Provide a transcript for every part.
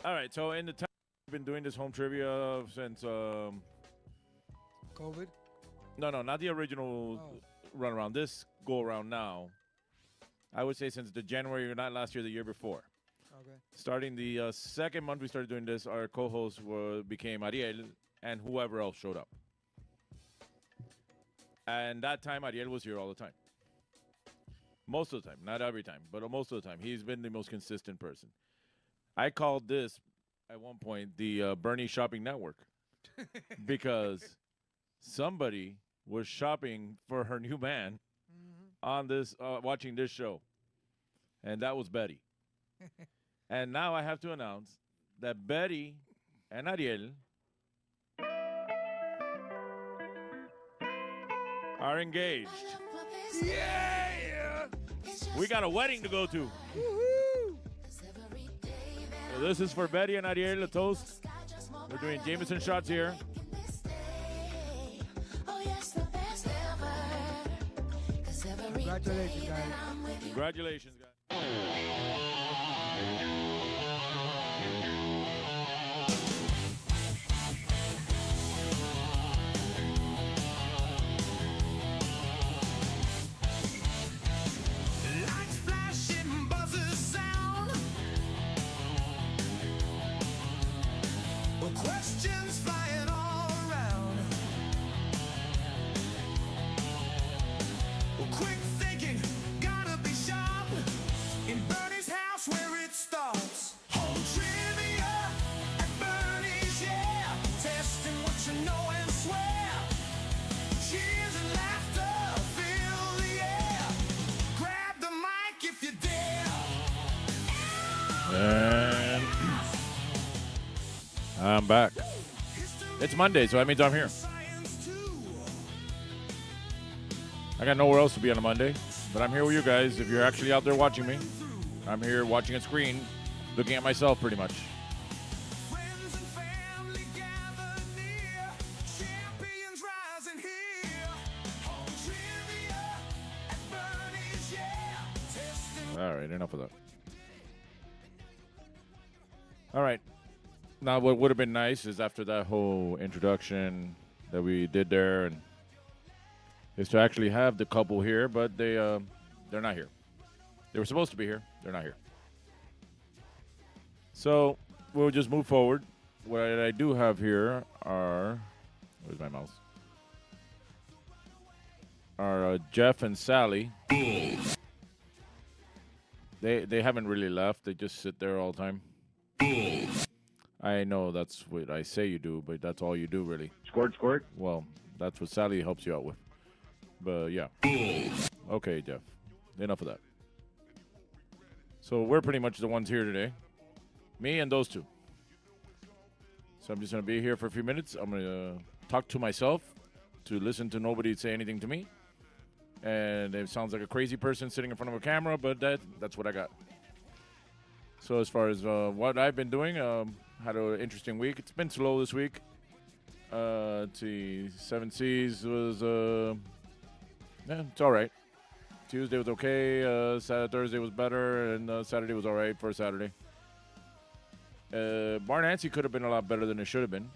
All right, so in the time we've been doing this home trivia since COVID? no, not the original run around. This go around now. I would say since the January, not last year, the year before. Okay. Starting the second month we started doing this, our co-hosts became Ariel and whoever else showed up. And that time, Ariel was here all the time. Most of the time, not every time, but most of the time. He's been the most consistent person. I called this, at one point, the Bernie Shopping Network because somebody was shopping for her new man on this, watching this show. And that was Betty. And now I have to announce that Betty and Ariel are engaged. Yeah! We got a wedding to go to. Woohoo! So this is for Betty and Ariel, a toast. We're doing Jameson shots here. Congratulations, guys. Congratulations, guys. Lights flashing, buzzers sound. Well, questions flying all around. Well, quick thinking, gotta be sharp. In Bernie's house where it starts. Home trivia at Bernie's, yeah. Testing what you know and swear. Cheers and laughter fill the air. Grab the mic if you dare. And I'm back. It's Monday, so that means I'm here. Science too. I got nowhere else to be on a Monday, but I'm here with you guys. If you're actually out there watching me, I'm here watching a screen, looking at myself pretty much. Friends and family gather near. Champions rising here. Home trivia at Bernie's, yeah. Testing. All right, enough of that. All right. Now, what would have been nice is after that whole introduction that we did there, and is to actually have the couple here, but they're not here. They were supposed to be here. They're not here. So we'll just move forward. what I do have here are, where's my mouse? Are Geoff and Sally. They haven't really left. They just sit there all the time. I know that's what I say you do, but that's all you do, really. Squirt, squirt. Well, that's what Sally helps you out with. But, yeah. Okay, Geoff. Enough of that. So we're pretty much the ones here today. Me and those two. So I'm just going to be here for a few minutes. I'm going to talk to myself, to listen to nobody say anything to me. And it sounds like a crazy person sitting in front of a camera, but that's what I got. So as far as what I've been doing, had an interesting week. It's been slow this week. Let's see, 7 Seas was, it's all right. Tuesday was okay. Thursday was better, and Saturday was all right for Saturday. Bar Nancy could have been a lot better than it should have been.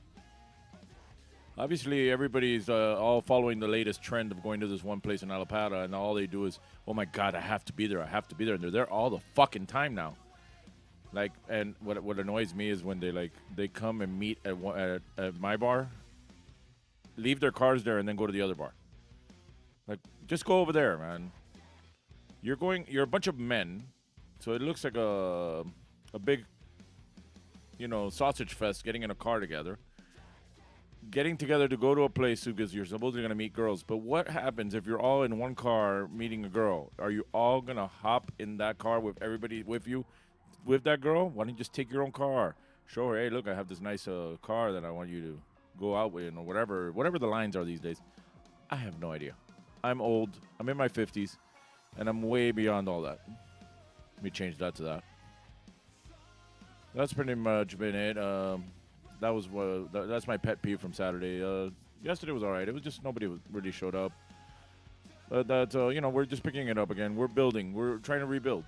Obviously, everybody's all following the latest trend of going to this one place in Alapata, and all they do is, oh my God, I have to be there. I have to be there. And they're there all the fucking time now. Like, and what annoys me is when they come and meet at my bar, leave their cars there, and then go to the other bar. Like, just go over there, man. You're a bunch of men, so it looks like a big, sausage fest getting in a car together. Getting together to go to a place because you're supposedly going to meet girls. But what happens if you're all in one car meeting a girl? Are you all going to hop in that car with everybody with you, with that girl? Why don't you just take your own car? Show her, hey, look, I have this nice car that I want you to go out with, or whatever the lines are these days. I have no idea. I'm old. I'm in my 50s, and I'm way beyond all that. Let me change that to that. That's pretty much been it. That was that's my pet peeve from Saturday. Yesterday was all right. It was just nobody really showed up. But we're just picking it up again. We're building. We're trying to rebuild.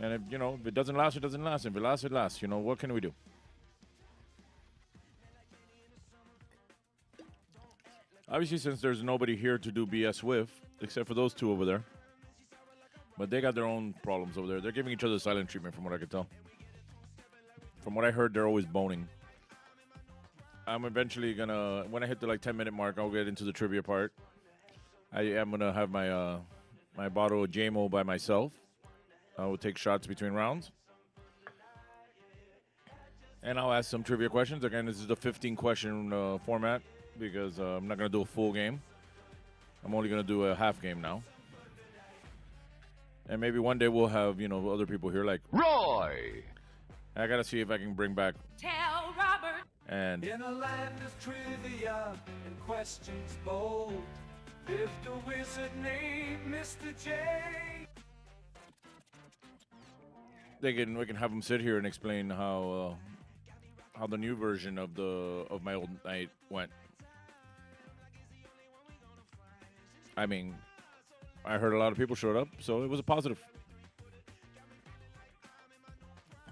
And if it doesn't last, it doesn't last. If it lasts, it lasts. What can we do? Obviously, since there's nobody here to do BS with, except for those two over there. But they got their own problems over there. They're giving each other silent treatment, from what I could tell. From what I heard, they're always boning. I'm eventually going to, when I hit the 10-minute mark, I'll get into the trivia part. I am going to have my my bottle of JMO by myself. I will take shots between rounds. And I'll ask some trivia questions. Again, this is the 15-question format because I'm not going to do a full game. I'm only going to do a half game now. And maybe one day we'll have, other people here like Roy. I gotta see if I can bring back. Tell Robert. And in a land of trivia and questions bold, lived a wizard named Mr. J. we can have them sit here and explain how the new version of my old night went. I mean, I heard a lot of people showed up, so it was a positive.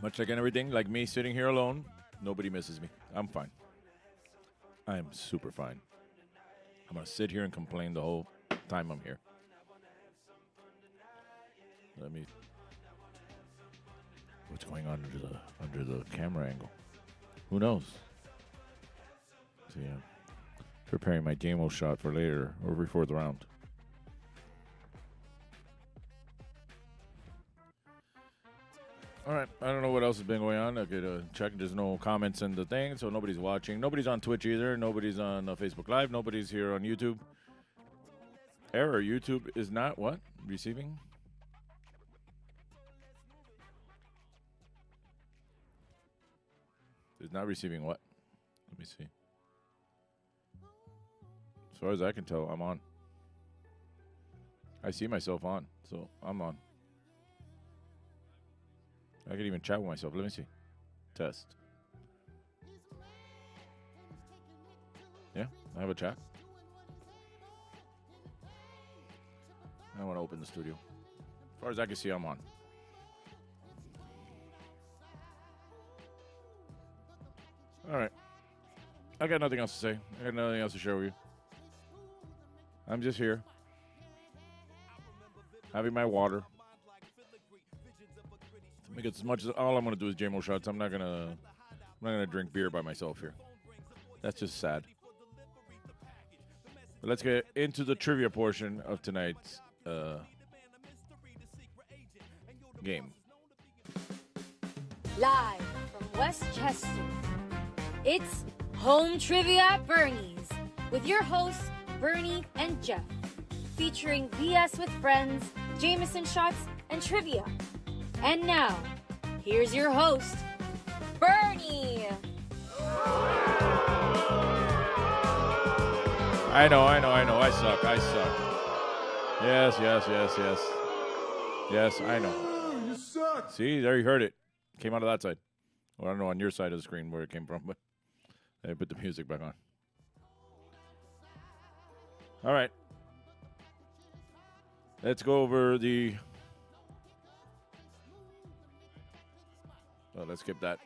Much like everything, like me sitting here alone, nobody misses me. I'm fine. I am super fine. I'm going to sit here and complain the whole time I'm here. Let me... What's going on under the camera angle? Who knows? So, yeah. Preparing my JMO shot for later or before the round. All right, I don't know what else has been going on. I could check. There's no comments in the thing, so nobody's watching. Nobody's on Twitch either. Nobody's on Facebook Live. Nobody's here on YouTube. Error. YouTube is not what? Receiving? It's not receiving what? Let me see. As far as I can tell, I'm on. I see myself on, so I'm on. I can even chat with myself. Let me see. Test. Yeah, I have a chat. I want to open the studio. As far as I can see, I'm on. All right. I got nothing else to say. I got nothing else to share with you. I'm just here. Having my water. Because as much as all I'm going to do is JMO shots, I'm not going to I'm not going to drink beer by myself here. That's just sad. But let's get into the trivia portion of tonight's game. Live from Westchester, it's Home Trivia at Bernie's with your hosts, Bernie and Geoff, featuring BS with friends, Jameson shots, and trivia. And now, here's your host, Bernie. I know. I suck. Yes. Yes, I know. You suck. See, there you heard it. Came out of that side. Well, I don't know on your side of the screen where it came from, but I put the music back on. All right. Let's go over the... Oh, let's skip that.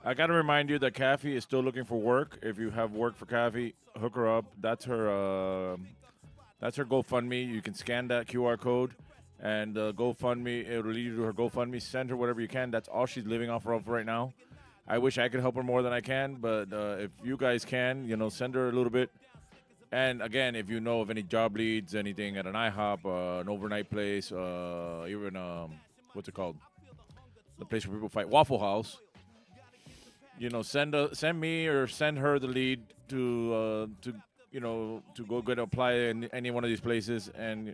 I got to remind you that Kathy is still looking for work. If you have work for Kathy, hook her up. That's her GoFundMe. You can scan that QR code and GoFundMe. It'll lead you to her GoFundMe. Send her whatever you can. That's all she's living off of right now. I wish I could help her more than I can, but if you guys can, send her a little bit. And again, if you know of any job leads, anything at an IHOP, an overnight place, even what's it called? The place where people fight, Waffle House. Send me or send her the lead to go get apply in any one of these places, and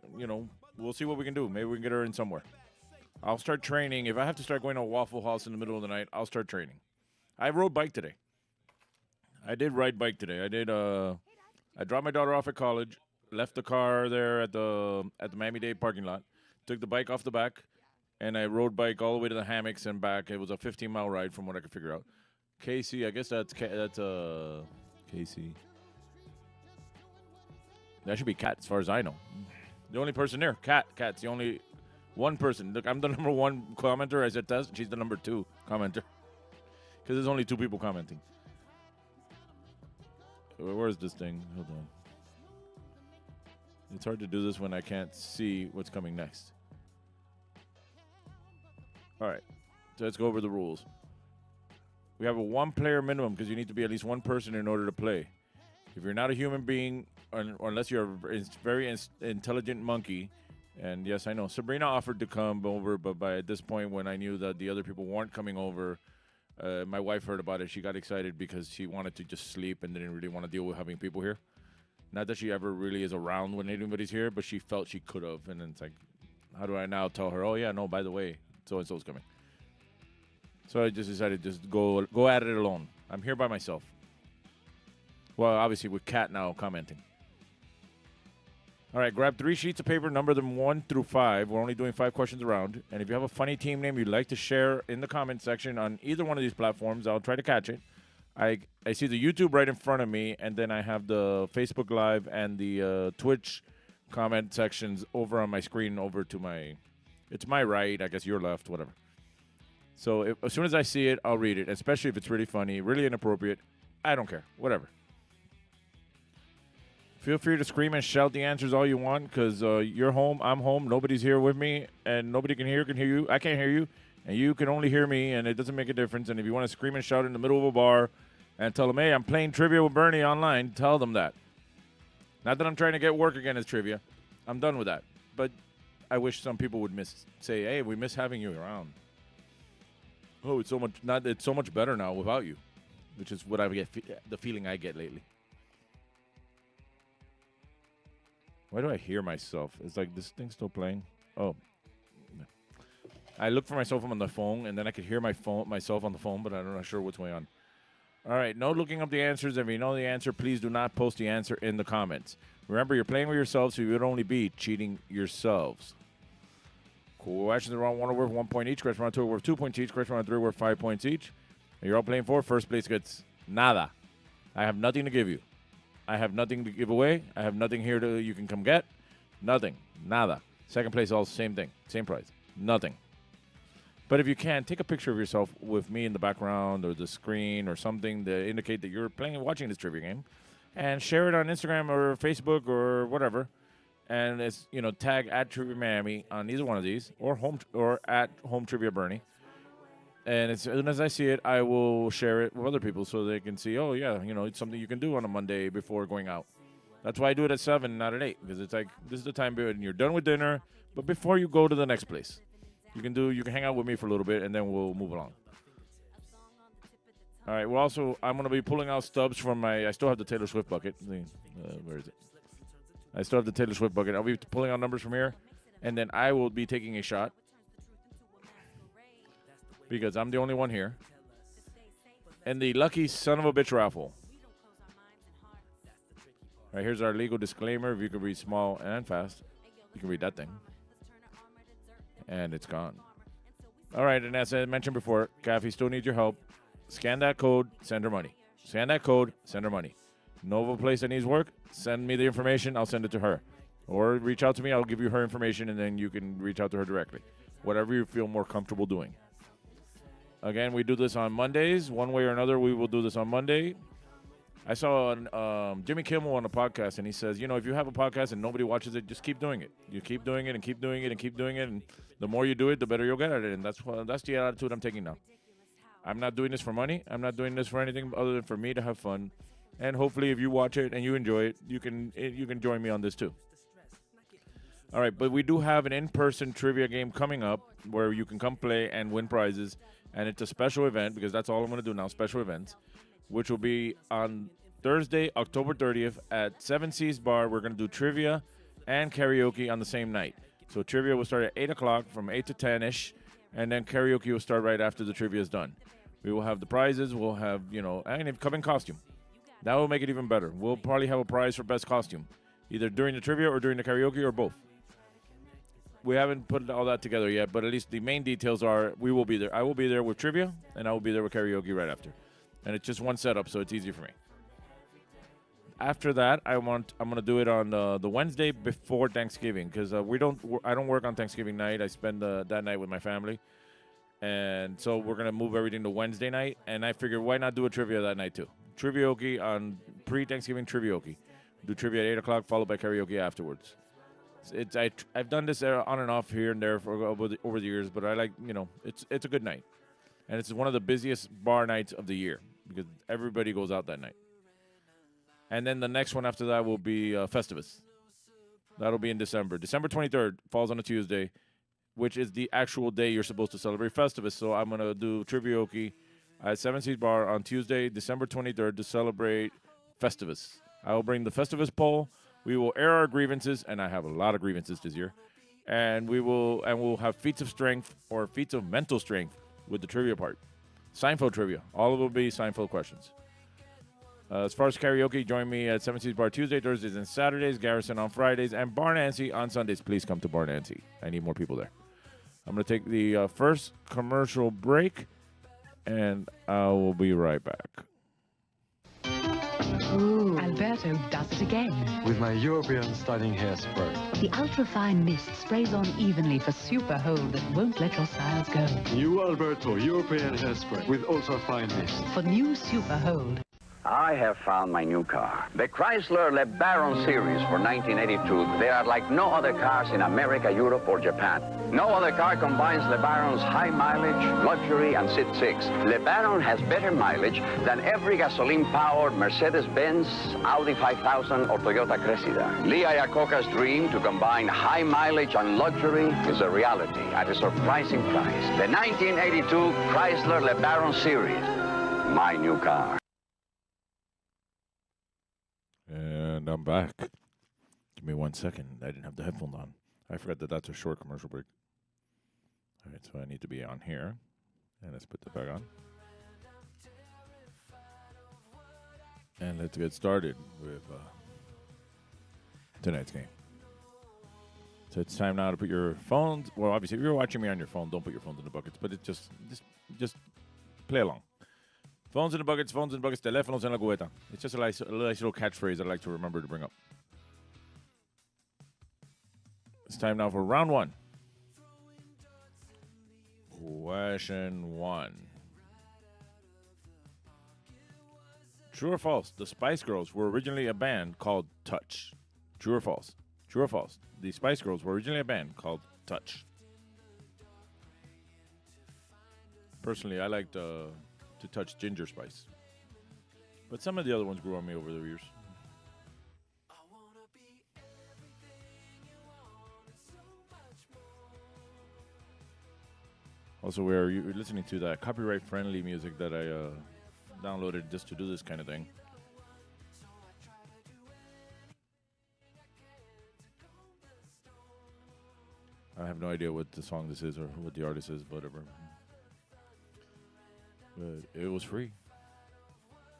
we'll see what we can do. Maybe we can get her in somewhere. I'll start training. If I have to start going to a Waffle House in the middle of the night, I'll start training. I rode bike today. I did ride bike today. I dropped my daughter off at college, left the car there at the Miami-Dade parking lot, took the bike off the back, and I rode bike all the way to the hammocks and back. It was a 15-mile ride from what I could figure out. Casey, I guess that's Casey. That should be Kat, as far as I know. The only person there, Kat's the only one person. Look, I'm the number one commenter. I said test. She's the number 2 commenter. Because there's only 2 people commenting. Where's this thing? Hold on. It's hard to do this when I can't see what's coming next. All right. So let's go over the rules. We have a 1-player minimum because you need to be at least one person in order to play. If you're not a human being, or unless you're a very intelligent monkey, and yes, I know, Sabrina offered to come over, but at this point when I knew that the other people weren't coming over, my wife heard about it. She got excited because she wanted to just sleep and didn't really want to deal with having people here. Not that she ever really is around when anybody's here, but she felt she could have. And it's like, how do I now tell her, oh, yeah, no, by the way, so-and-so's coming. So I just decided to just go at it alone. I'm here by myself. Well, obviously with Kat now commenting. All right, grab 3 sheets of paper, number them 1 through 5. We're only doing 5 questions around. And if you have a funny team name you'd like to share in the comment section on either one of these platforms, I'll try to catch it. I see the YouTube right in front of me, and then I have the Facebook Live and the Twitch comment sections over on my screen over to my... It's my right, I guess your left, whatever. So as soon as I see it, I'll read it, especially if it's really funny, really inappropriate. I don't care. Whatever. Feel free to scream and shout the answers all you want because you're home, I'm home, nobody's here with me, and nobody can hear you. I can't hear you, and you can only hear me, and it doesn't make a difference. And if you want to scream and shout in the middle of a bar and tell them, hey, I'm playing trivia with Bernie online, tell them that. Not that I'm trying to get work again as trivia. I'm done with that. But I wish some people would say, hey, we miss having you around. Oh, it's so much better now without you, which is what I get the feeling I get lately. Why do I hear myself? It's like this thing's still playing. Oh, I look for myself on the phone, and then I could hear myself on the phone, but I'm not sure what's going on. All right, no looking up the answers. If you know the answer, please do not post the answer in the comments. Remember, you're playing with yourselves, so you would only be cheating yourselves. Questions around 1 are worth 1 point each. Questions around 2 are worth 2 points each. Questions around 3 are worth 5 points each. And you're all playing for. First place gets nada. I have nothing to give you. I have nothing to give away. I have nothing here you can come get. Nothing. Nada. Second place, all same thing. Same price. Nothing. But if you can, take a picture of yourself with me in the background or the screen or something to indicate that you're playing and watching this trivia game. And share it on Instagram or Facebook or whatever. And it's, tag at Trivia Miami on either one of these or at Home Trivia Bernie. And as soon as I see it, I will share it with other people so they can see, oh, yeah, it's something you can do on a Monday before going out. That's why I do it at 7, not at 8, because it's like, this is the time period, and you're done with dinner, but before you go to the next place. You can hang out with me for a little bit, and then we'll move along. All right, I'm going to be pulling out stubs from I still have the Taylor Swift bucket. Where is it? I still have the Taylor Swift bucket. I'll be pulling out numbers from here, and then I will be taking a shot because I'm the only one here. And the lucky son of a bitch raffle. All right, here's our legal disclaimer. If you can read small and fast, you can read that thing. And it's gone. All right, and as I mentioned before, Kathy still needs your help. Scan that code, send her money. Scan that code, send her money. Know of a place that needs work, send me the information, I'll send it to her. Or reach out to me, I'll give you her information, and then you can reach out to her directly. Whatever you feel more comfortable doing. Again, we do this on Mondays. One way or another, we will do this on Monday. I saw Jimmy Kimmel on a podcast, and he says, if you have a podcast and nobody watches it, just keep doing it. You keep doing it and keep doing it and keep doing it, and the more you do it, the better you'll get at it. And that's the attitude I'm taking now. I'm not doing this for money. I'm not doing this for anything other than for me to have fun. And hopefully, if you watch it and you enjoy it, you can join me on this too. All right, but we do have an in-person trivia game coming up where you can come play and win prizes. And it's a special event because that's all I'm going to do now, special events, which will be on Thursday, October 30th at 7 Seas Bar. We're going to do trivia and karaoke on the same night. So trivia will start at 8 o'clock from 8 to 10-ish, and then karaoke will start right after the trivia is done. We will have the prizes. We'll have, and come in costume. That will make it even better. We'll probably have a prize for best costume, either during the trivia or during the karaoke or both. We haven't put all that together yet, but at least the main details are we will be there. I will be there with trivia, and I will be there with karaoke right after. And it's just one setup, so it's easy for me. After that, I'm going to do it on the Wednesday before Thanksgiving because I don't work on Thanksgiving night. I spend that night with my family. And so we're going to move everything to Wednesday night. And I figured, why not do a trivia that night, too? Trivioke on pre-Thanksgiving trivioke. Do trivia at 8 o'clock, followed by karaoke afterwards. I've done this on and off here and there for over the years, but I like, it's a good night. And it's one of the busiest bar nights of the year because everybody goes out that night. And then the next one after that will be Festivus. That'll be in December. December 23rd falls on a Tuesday, which is the actual day you're supposed to celebrate Festivus. So I'm going to do Trivioke at 7 Seas Bar on Tuesday, December 23rd to celebrate Festivus. I will bring the Festivus pole. We will air our grievances, and I have a lot of grievances this year. And we'll have feats of strength or feats of mental strength with the trivia part. Seinfeld trivia. All of it will be Seinfeld questions. As far as karaoke, join me at 7 Seas Bar Tuesday, Thursdays, and Saturdays, Garrison on Fridays, and Bar Nancy on Sundays. Please come to Bar Nancy. I need more people there. I'm going to take the first commercial break, and I will be right back. Ooh, Alberto does it again. With my European styling hairspray. The ultra-fine mist sprays on evenly for super hold that won't let your styles go. New Alberto European hairspray with ultra-fine mist. For new super hold. I have found my new car. The Chrysler LeBaron series for 1982. They are like no other cars in America, Europe, or Japan. No other car combines LeBaron's high mileage, luxury, and Sit 6. LeBaron has better mileage than every gasoline-powered Mercedes-Benz, Audi 5000, or Toyota Cressida. Lee Iacocca's dream to combine high mileage and luxury is a reality at a surprising price. The 1982 Chrysler LeBaron series. My new car. And I'm back. Give me 1 second. I didn't have the headphones on. I forgot that that's a short commercial break. All right, so I need to be on here. And let's put that back on. And let's get started with tonight's game. So it's time now to put your phones. Well, obviously, if you're watching me on your phone, don't put your phones in the buckets. But it just play along. Phones in the buckets, teléfonos en la cubeta. It's just a nice little catchphrase I'd like to remember to bring up. It's time now for round one. Question one. True or false? The Spice Girls were originally a band called Touch. True or false? True or false? The Spice Girls were originally a band called Touch. Personally, I like to touch ginger spice. But some of the other ones grew on me over the years. Also, where you're listening to that copyright-friendly music that I downloaded just to do this kind of thing. I have no idea what the song this is or what the artist is, whatever. But it was free.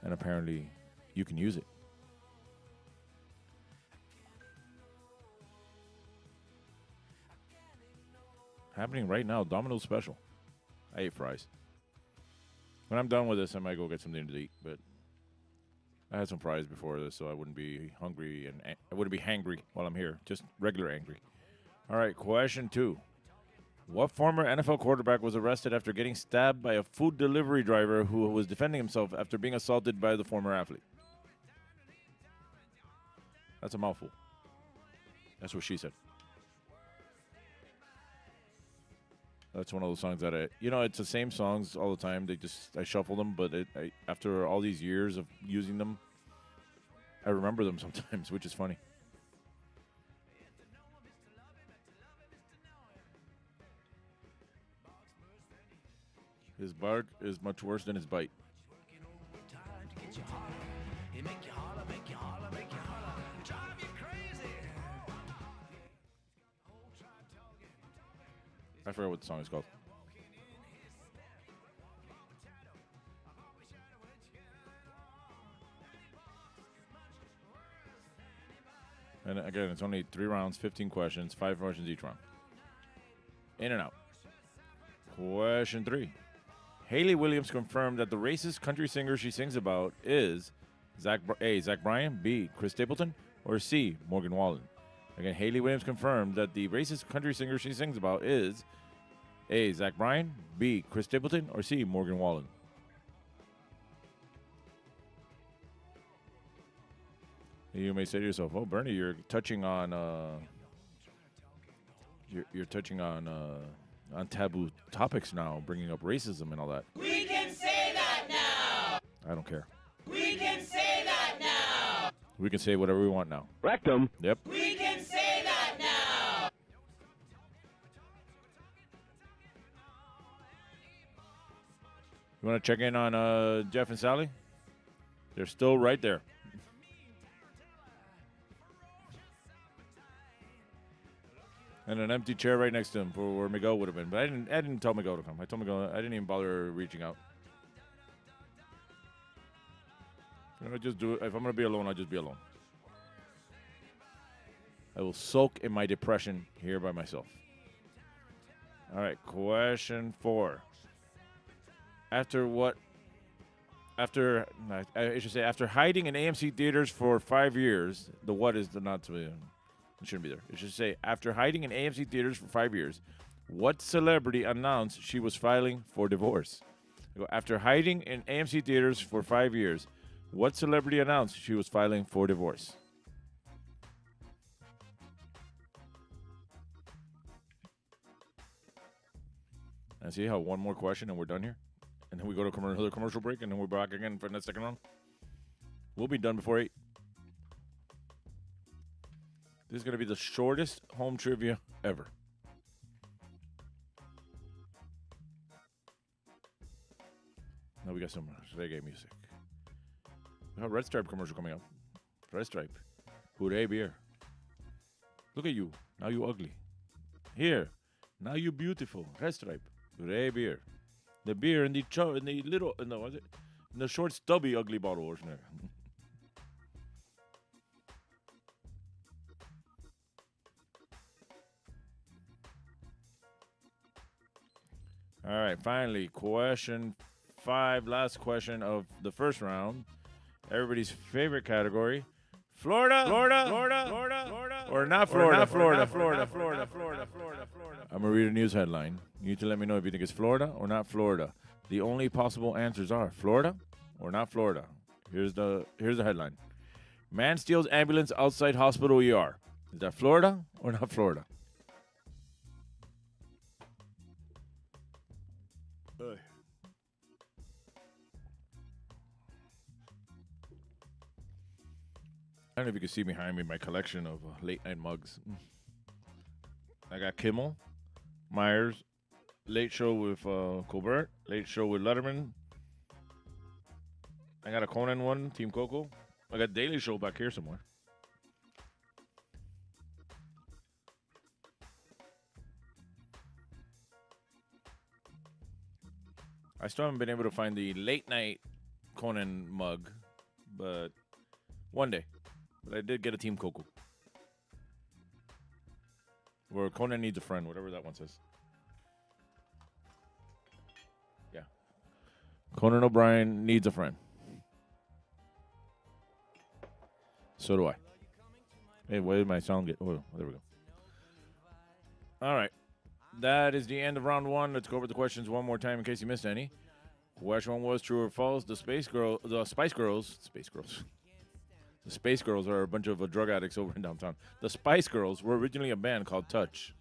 And apparently, you can use it. Happening right now, Domino's special. I ate fries. When I'm done with this, I might go get something to eat. But I had some fries before this, so I wouldn't be hungry and I wouldn't be hangry while I'm here. Just regular angry. All right, question 2. What former NFL quarterback was arrested after getting stabbed by a food delivery driver who was defending himself after being assaulted by the former athlete? That's a mouthful. That's what she said. That's one of those songs that it's the same songs all the time. I shuffle them, but after all these years of using them, I remember them sometimes, which is funny. His bark is much worse than his bite. I forgot what the song is called. And again, it's only 3 rounds, 15 questions, 5 questions each round. In and out. Question 3. Hayley Williams confirmed that the racist country singer she sings about is A. Zach Bryan, B. Chris Stapleton, or C. Morgan Wallen. Again, Hayley Williams confirmed that the racist country singer she sings about is A. Zach Bryan, B. Chris Stapleton, or C. Morgan Wallen. You may say to yourself, "Oh, Bernie, you're touching on you're touching on taboo topics now, bringing up racism and all that." We can say that now. I don't care. We can say that now. We can say whatever we want now. Rectum. Yep. We can say that now. You want to check in on Geoff and Sally? They're still right there. And an empty chair right next to him for where Miguel would have been. But I didn't tell Miguel to come. I told Miguel I didn't even bother reaching out. I just do it. If I'm gonna be alone, I'll just be alone. I will soak in my depression here by myself. All right, question 4. After hiding in AMC theaters for 5 years, the what is the not to be. It shouldn't be there. It should say, after hiding in AMC theaters for 5 years, what celebrity announced she was filing for divorce? After hiding in AMC theaters for 5 years, what celebrity announced she was filing for divorce? And see how one more question and we're done here? And then we go to another commercial break and then we're back again for the second round? We'll be done before 8. This is going to be the shortest home trivia ever. Now we got some reggae music. We have a Red Stripe commercial coming up. Red Stripe. Hooray beer. Look at you. Now you ugly. Here. Now you beautiful. Red Stripe. Hooray beer. The beer in the short stubby ugly bottle, wasn't it? All right, finally, question 5, last question of the first round. Everybody's favorite category. Florida, or not Florida. I'm going to read a news headline. You need to let me know if you think it's Florida or not Florida. The only possible answers are Florida or not Florida. Here's the headline. Man steals ambulance outside hospital ER. Is that Florida or not Florida? don't know if you can see behind me my collection of late night mugs. I got Kimmel, Myers, Late Show with Colbert, Late Show with Letterman. I got a Conan one, Team Coco. I got Daily Show back here somewhere. I still haven't been able to find the late night Conan mug, but one day. But I did get a Team Coco. Or Conan Needs a Friend, whatever that one says. Yeah. Conan O'Brien needs a friend. So do I. Hey, where did my sound get? Oh, there we go. All right. That is the end of round one. Let's go over the questions one more time in case you missed any. Question one was true or false. The Spice Girls. The Space Girls are a bunch of drug addicts over in downtown. The Spice Girls were originally a band called Touch.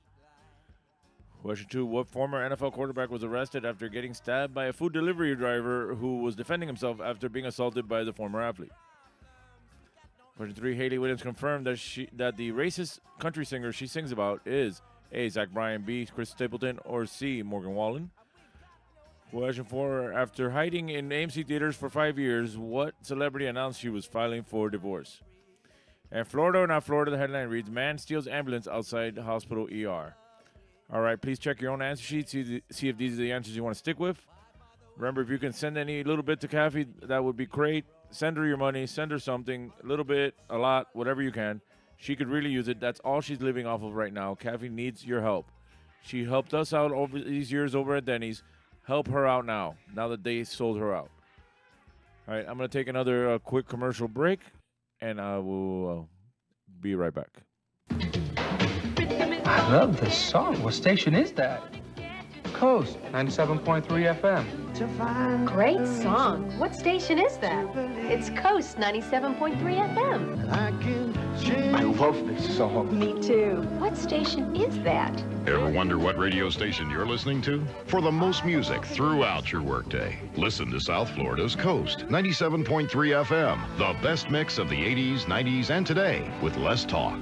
Question two, what former NFL quarterback was arrested after getting stabbed by a food delivery driver who was defending himself after being assaulted by the former athlete? Question three, Hayley Williams confirmed that the racist country singer she sings about is A, Zach Bryan, B, Chris Stapleton, or C, Morgan Wallen. Question four, after hiding in AMC theaters for 5 years, what celebrity announced she was filing for divorce? And Florida or not Florida, the headline reads, man steals ambulance outside hospital ER. All right, please check your own answer sheet, see if these are the answers you want to stick with. Remember, if you can send any little bit to Kathy, that would be great. Send her your money, send her something, a little bit, a lot, whatever you can. She could really use it. That's all she's living off of right now. Kathy needs your help. She helped us out over these years over at Denny's. Help her out now that they sold her out. All right, I'm going to take another quick commercial break, and I will be right back. I love this song. What station is that? Coast, 97.3 FM. Great song. What station is that? It's Coast 97.3 FM. I love this song. Me too. What station is that? Ever wonder what radio station you're listening to? For the most music throughout your workday, listen to South Florida's Coast 97.3 FM. The best mix of the 80s, 90s, and today with less talk.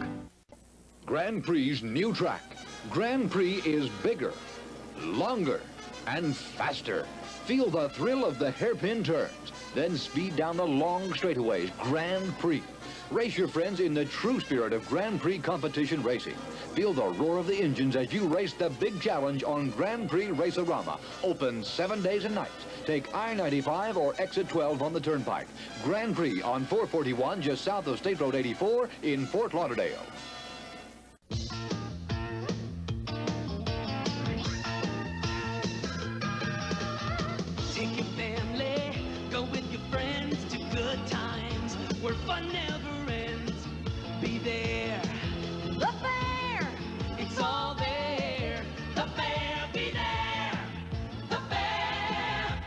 Grand Prix's new track. Grand Prix is bigger, longer, and faster. Feel the thrill of the hairpin turns, then speed down the long straightaways. Grand Prix. Race your friends in the true spirit of Grand Prix competition racing. Feel the roar of the engines as you race the big challenge on Grand Prix Race-A-Rama. Open 7 days and nights. Take I-95 or Exit 12 on the Turnpike. Grand Prix on 441 just south of State Road 84 in Fort Lauderdale. Take your family, go with your friends to good times where fun never ends. Be there. The fair, it's all there. The fair, be there. The fair,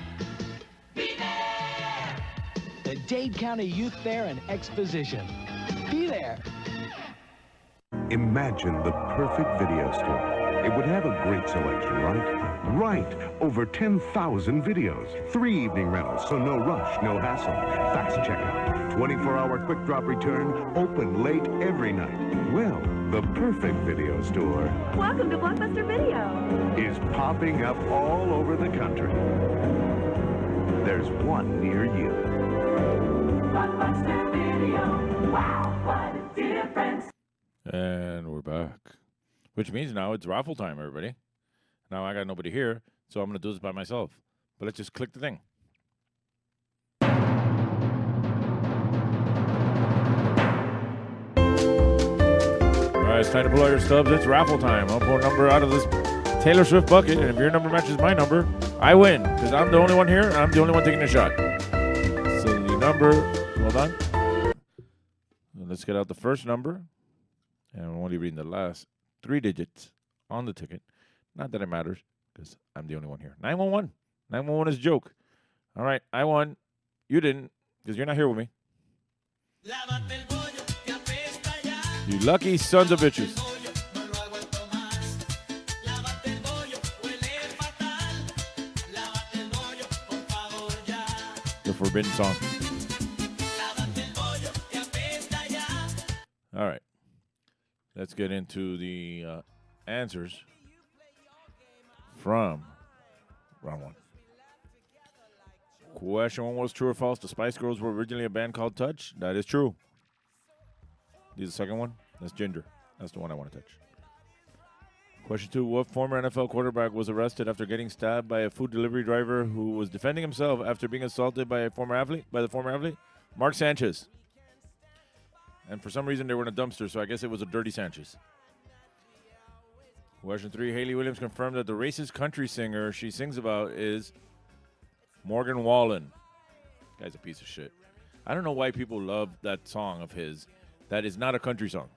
be there. The Dade County Youth Fair and Exposition. Be there. Imagine the perfect video store. It would have a great selection, right? Right! Over 10,000 videos. 3 evening rentals, so no rush, no hassle. Fast checkout. 24-hour quick drop return. Open late every night. Well, the perfect video store. Welcome to Blockbuster Video. Is popping up all over the country. There's one near you. Blockbuster Video. Wow, what a difference. And we're back. Which means now it's raffle time, everybody. Now I got nobody here, so I'm going to do this by myself. But let's just click the thing. All right, it's time to pull out your stubs. It's raffle time. I'll pull a number out of this Taylor Swift bucket, and if your number matches my number, I win, because I'm the only one here, and I'm the only one taking a shot. So the number, hold on. Let's get out the first number. And I'm only reading the last 3 digits on the ticket. Not that it matters, because I'm the only one here. 911. 911 is a joke. All right, I won. You didn't, because you're not here with me. You lucky sons of bitches. The forbidden song. let's get into the answers from round one. Question one was true or false. The Spice Girls were originally a band called Touch. That is true. This is the second one. That's Ginger. That's the one I want to touch. Question two, what former NFL quarterback was arrested after getting stabbed by a food delivery driver who was defending himself after being assaulted by the former athlete? Mark Sanchez. And for some reason, they were in a dumpster, so I guess it was a dirty Sanchez. Question three, Hayley Williams confirmed that the racist country singer she sings about is Morgan Wallen. Guy's a piece of shit. I don't know why people love that song of his that is not a country song,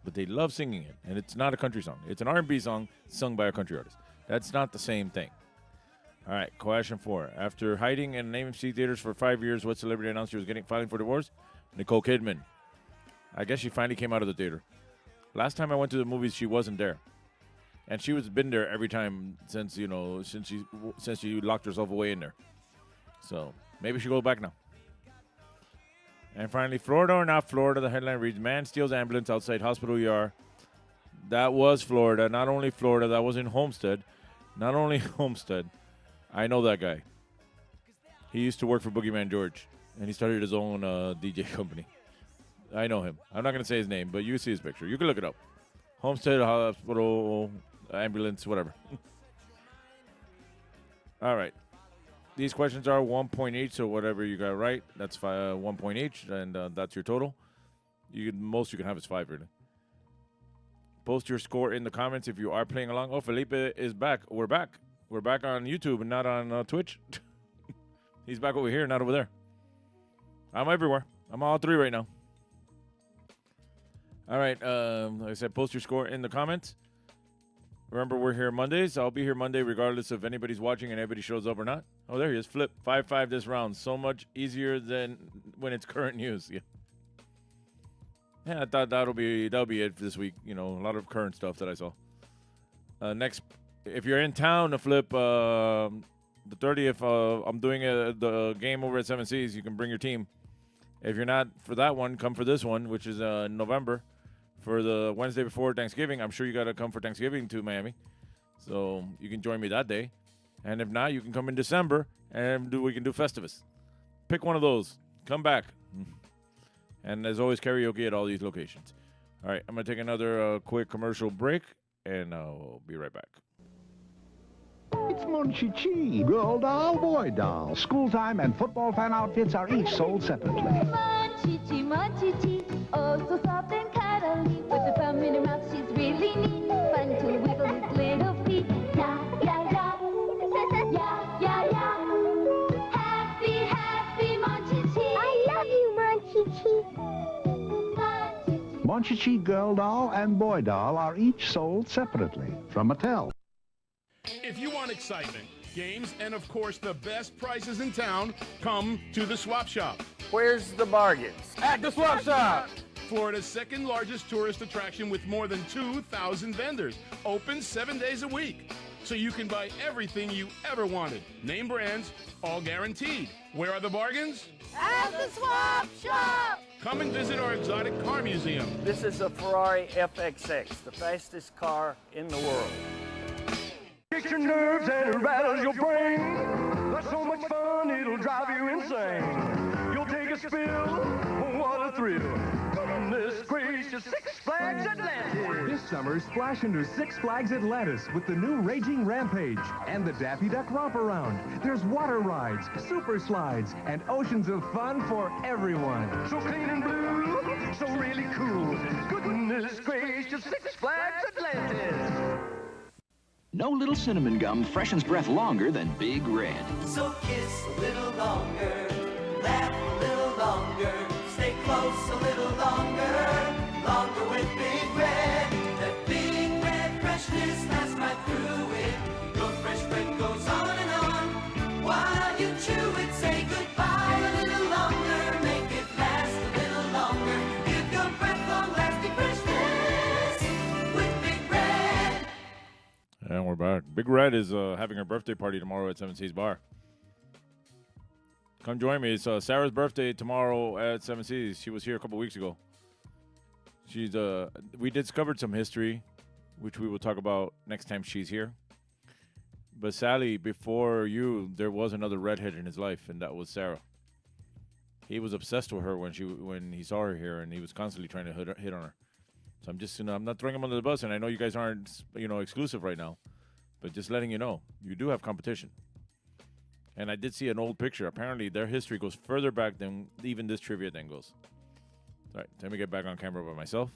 but they love singing it, and it's not a country song. It's an R&B song sung by a country artist. That's not the same thing. All right, question four. After hiding in AMC theaters for 5 years, what celebrity announced she was filing for divorce? Nicole Kidman. I guess she finally came out of the theater. Last time I went to the movies, she wasn't there, and she was been there every time since she locked herself away in there. So maybe she goes back now. And finally, Florida or not Florida, the headline reads, man steals ambulance outside hospital ER. That was Florida. Not only Florida, that was in Homestead. Not only Homestead. I know that guy. He used to work for Boogeyman George, and he started his own DJ company. I know him. I'm not going to say his name, but you see his picture. You can look it up. Homestead Hospital, ambulance, whatever. All right. These questions are 1 point each, so whatever you got right, that's 1 point each, and that's your total. Most you can have is 5, really. Post your score in the comments if you are playing along. Oh, Felipe is back. We're back. We're back on YouTube and not on Twitch. He's back over here, not over there. I'm everywhere. I'm all three right now. All right. Like I said, post your score in the comments. Remember, we're here Mondays. I'll be here Monday regardless if anybody's watching and anybody shows up or not. Oh, there he is. Flip. 5-5 this round. So much easier than when it's current news. Yeah, I thought that'll be it for this week. You know, a lot of current stuff that I saw. Next, if you're in town to Flip, the 30th, I'm doing the game over at 7 Seas. You can bring your team. If you're not for that one, come for this one, which is November. For the Wednesday before Thanksgiving. I'm sure you got to come for Thanksgiving to Miami. So you can join me that day. And if not, you can come in December and we can do Festivus. Pick one of those. Come back. And as always, karaoke at all these locations. All right, I'm going to take another quick commercial break, and I'll be right back. It's Monchi-Chi, girl doll, boy doll. School time and football fan outfits are each sold separately. Monchi-Chi, Monchi-Chi, oh so soft and cuddly. With the thumb in her mouth, she's really neat. Fun to wiggle his little feet. Yeah, yeah, yeah. Yeah, yeah, yeah. Happy, happy Monchi-Chi. I love you, Monchi-Chi. Monchi-Chi girl doll and boy doll are each sold separately from Mattel. If you want excitement, games, and of course the best prices in town, come to the Swap Shop. Where's the bargains? At the Swap Shop! Florida's second largest tourist attraction with more than 2,000 vendors. Open 7 days a week. So you can buy everything you ever wanted. Name brands, all guaranteed. Where are the bargains? At the Swap Shop! Come and visit our exotic car museum. This is a Ferrari FXX, the fastest car in the world. Kicks your nerves and it rattles your brain. That's so much fun, it'll drive you insane. You'll take a spill, what a thrill. Goodness gracious, Six Flags Atlantis. This summer, splash into Six Flags Atlantis with the new Raging Rampage and the Daffy Duck Romp Around. There's water rides, super slides, and oceans of fun for everyone. So clean and blue, so really cool. Goodness gracious, Six Flags Atlantis. No little cinnamon gum freshens breath longer than Big Red. So kiss a little longer, laugh a little longer, stay close a little longer, longer with Big Red. That Big Red freshness lasts right through it. Your fresh breath goes on and on. While you chew it, say goodbye a little longer, make it last a little longer. Give your breath long-lasting freshness with Big Red. And we're back. Big Red is having her birthday party tomorrow at 7 Seas Bar. Come join me. It's Sarah's birthday tomorrow at 7 Seas. She was here a couple weeks ago. She's we discovered some history, which we will talk about next time she's here. But Sally, before you, there was another redhead in his life, and that was Sarah. He was obsessed with her when he saw her here, and he was constantly trying to hit on her. So I'm just, I'm not throwing him under the bus, and I know you guys aren't, exclusive right now, but just letting you know, you do have competition. And I did see an old picture. Apparently, their history goes further back than even this trivia thing goes. All right, let me get back on camera by myself.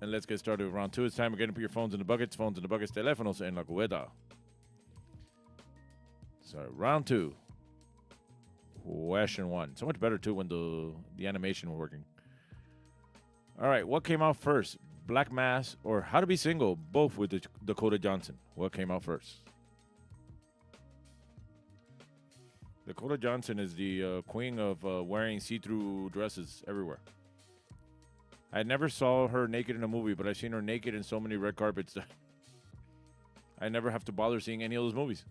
And let's get started with round 2. It's time again to put your phones in the buckets. Phones in the buckets, teléfonos en la cubeta. So, round 2. Question 1. So much better, too, when the animation was working. All right, what came out first? Black Mass or How to Be Single, both with Dakota Johnson. What came out first? Dakota Johnson is the queen of wearing see-through dresses everywhere. I never saw her naked in a movie, but I've seen her naked in so many red carpets that I never have to bother seeing any of those movies.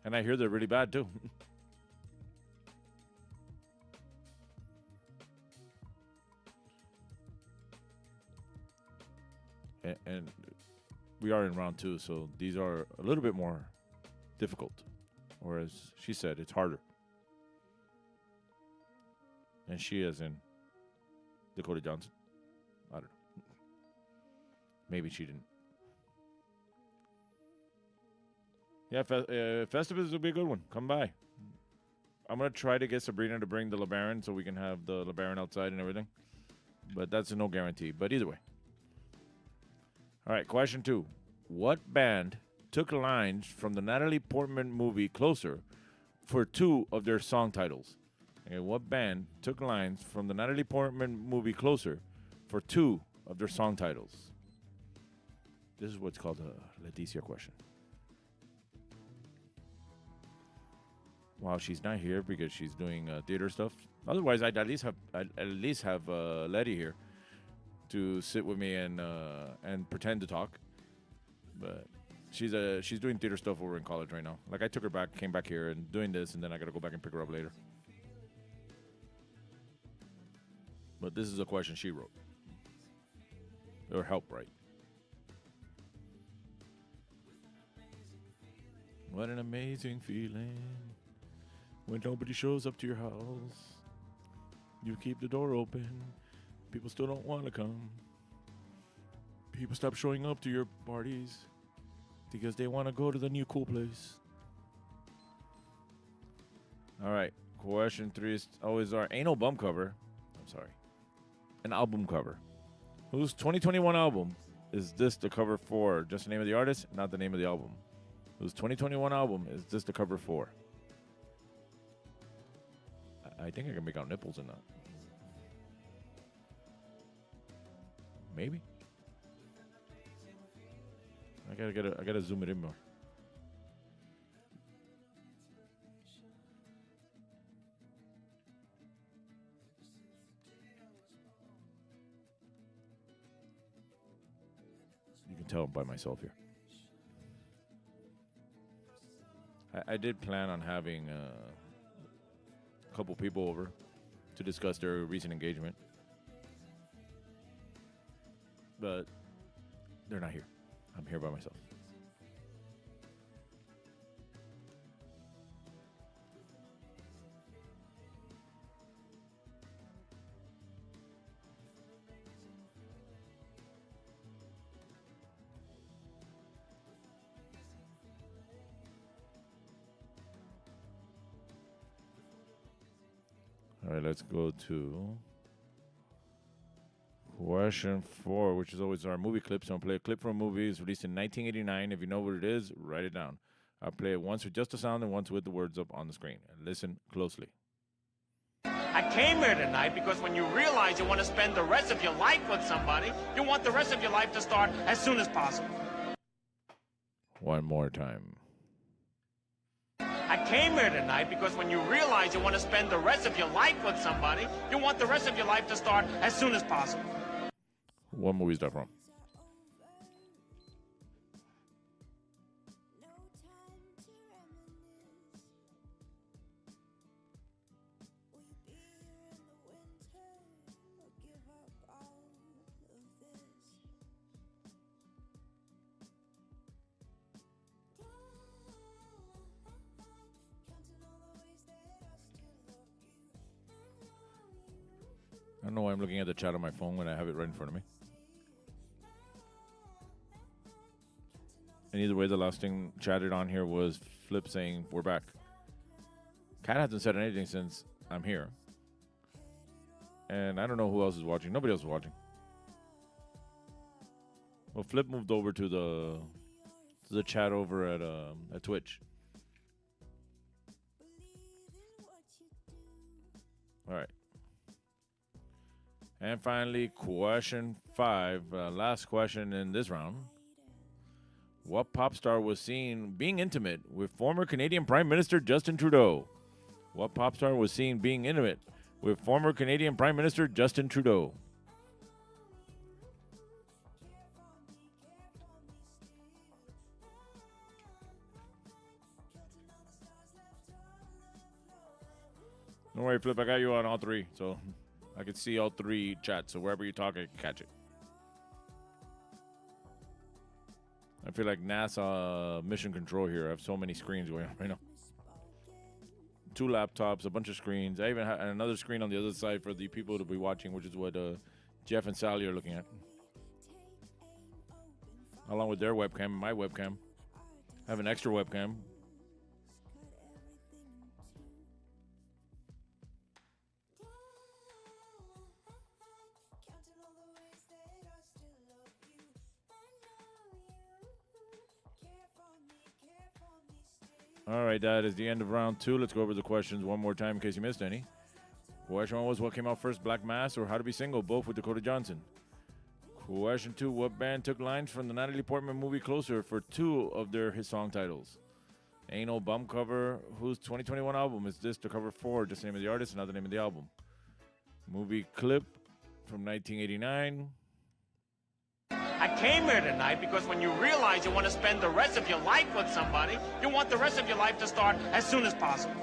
And I hear they're really bad, too. And we are in round 2, so these are a little bit more difficult. Or as she said, it's harder. And she as in Dakota Johnson. I don't know. Maybe she didn't. Yeah, Festivus will be a good one. Come by. I'm going to try to get Sabrina to bring the LeBaron so we can have the LeBaron outside and everything. But that's a no guarantee. But either way. All right, question 2. What band took lines from the Natalie Portman movie Closer for 2 of their song titles? Okay, what band took lines from the Natalie Portman movie Closer for 2 of their song titles? This is what's called a Leticia question. Wow, she's not here because she's doing theater stuff. Otherwise, I'd at least have Letty here to sit with me and pretend to talk. But she's doing theater stuff over in college right now. Like I took her back, came back here, and doing this, and then I gotta go back and pick her up later. But this is a question she wrote or helped write. What an amazing feeling when nobody shows up to your house. You keep the door open. People still don't want to come. People stop showing up to your parties because they want to go to the new cool place. All right. Question 3 is always our anal bum cover. I'm sorry. An album cover. Whose 2021 album is this the cover for? Just the name of the artist, not the name of the album. Whose 2021 album is this the cover for? I think I can make out nipples in that. Maybe. I gotta zoom it in more. You can tell I'm by myself here. I did plan on having a couple people over to discuss their recent engagement. But they're not here. I'm here by myself. All right, let's go to question 4, which is always our movie clips. I'll play a clip from a movie. It's released in 1989. If you know what it is, write it down. I'll play it once with just the sound and once with the words up on the screen. And listen closely. I came here tonight because when you realize you want to spend the rest of your life with somebody, you want the rest of your life to start as soon as possible. One more time. I came here tonight because when you realize you want to spend the rest of your life with somebody, you want the rest of your life to start as soon as possible. What movie is that from? don't know why I'm looking at the chat on my phone when I have it right in front of me. And either way, the last thing chatted on here was Flip saying, we're back. Kat hasn't said anything since I'm here. And I don't know who else is watching. Nobody else is watching. Well, Flip moved over to the chat over at Twitch. All right. And finally, question 5. Last question in this round. What pop star was seen being intimate with former Canadian Prime Minister Justin Trudeau? What pop star was seen being intimate with former Canadian Prime Minister Justin Trudeau? Don't worry, Flip, I got you on all 3, so I can see all 3 chats, so wherever you talk, I can catch it. I feel like NASA mission control here. I have so many screens going on right now. 2 laptops, a bunch of screens. I even have another screen on the other side for the people to be watching, which is what Geoff and Sally are looking at. Along with their webcam and my webcam. I have an extra webcam. All right, that is the end of round 2. Let's go over the questions one more time in case you missed any. Question 1 was, what came out first, Black Mass or How to Be Single, both with Dakota Johnson? Question 2, what band took lines from the Natalie Portman movie Closer for 2 of his song titles? Ain't No Bum cover, whose 2021 album is this to cover for? Just the name of the artist, not the name of the album. Movie clip from 1989. I came here tonight because when you realize you want to spend the rest of your life with somebody, you want the rest of your life to start as soon as possible.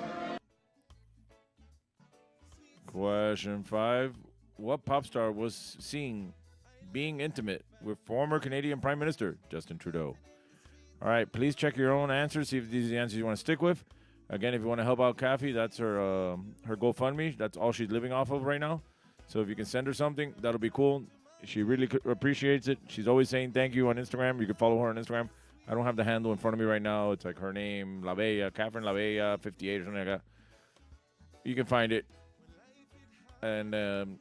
Question 5. What pop star was seen being intimate with former Canadian Prime Minister Justin Trudeau? All right, please check your own answers, see if these are the answers you want to stick with. Again, if you want to help out Kathy, that's her GoFundMe. That's all she's living off of right now. So if you can send her something, that'll be cool. She really appreciates it. She's always saying thank you on Instagram. You can follow her on Instagram. I don't have the handle in front of me right now. It's like her name, La Bella, Catherine La Bella, 58 or something like that. You can find it. And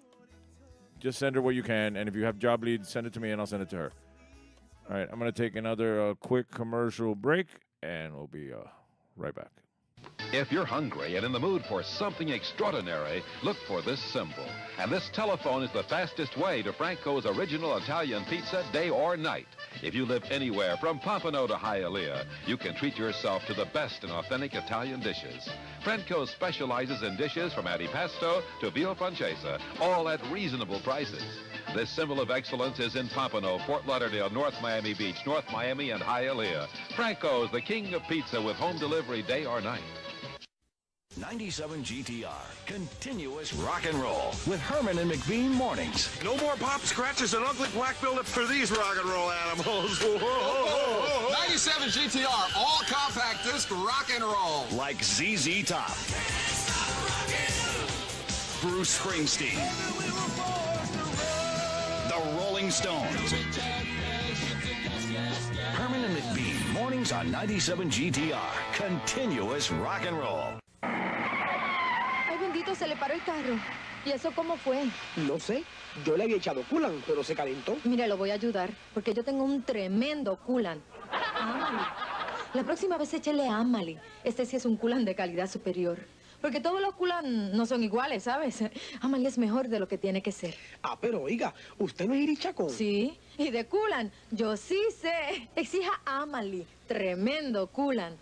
just send her what you can. And if you have job leads, send it to me and I'll send it to her. All right, I'm going to take another quick commercial break, and we'll be right back. If you're hungry and in the mood for something extraordinary, look for this symbol. And this telephone is the fastest way to Franco's original Italian pizza, day or night. If you live anywhere from Pompano to Hialeah, you can treat yourself to the best in authentic Italian dishes. Franco specializes in dishes from antipasto to veal francesa, all at reasonable prices. This symbol of excellence is in Pompano, Fort Lauderdale, North Miami Beach, North Miami, and Hialeah. Franco's the king of pizza with home delivery day or night. 97 GTR, continuous rock and roll with Herman and McBean mornings. No more pop scratches and ugly black buildup for these rock and roll animals. 97 GTR, all compact disc rock and roll. Like ZZ Top, Bruce Springsteen, the Rolling Stones. Herman and McBean, mornings on 97 GTR, continuous rock and roll. Ay, bendito, se le paró el carro. ¿Y eso cómo fue? No sé. Yo le había echado coolant, pero se calentó. Mire, lo voy a ayudar, porque yo tengo un tremendo coolant. Amali. La próxima vez échele a Amali. Este sí es un coolant de calidad superior. Porque todos los coolant no son iguales, ¿sabes? Amali es mejor de lo que tiene que ser. Ah, pero oiga, ¿usted no es irichacón? Sí, y de coolant, yo sí sé. Exija Amali. Tremendo coolant.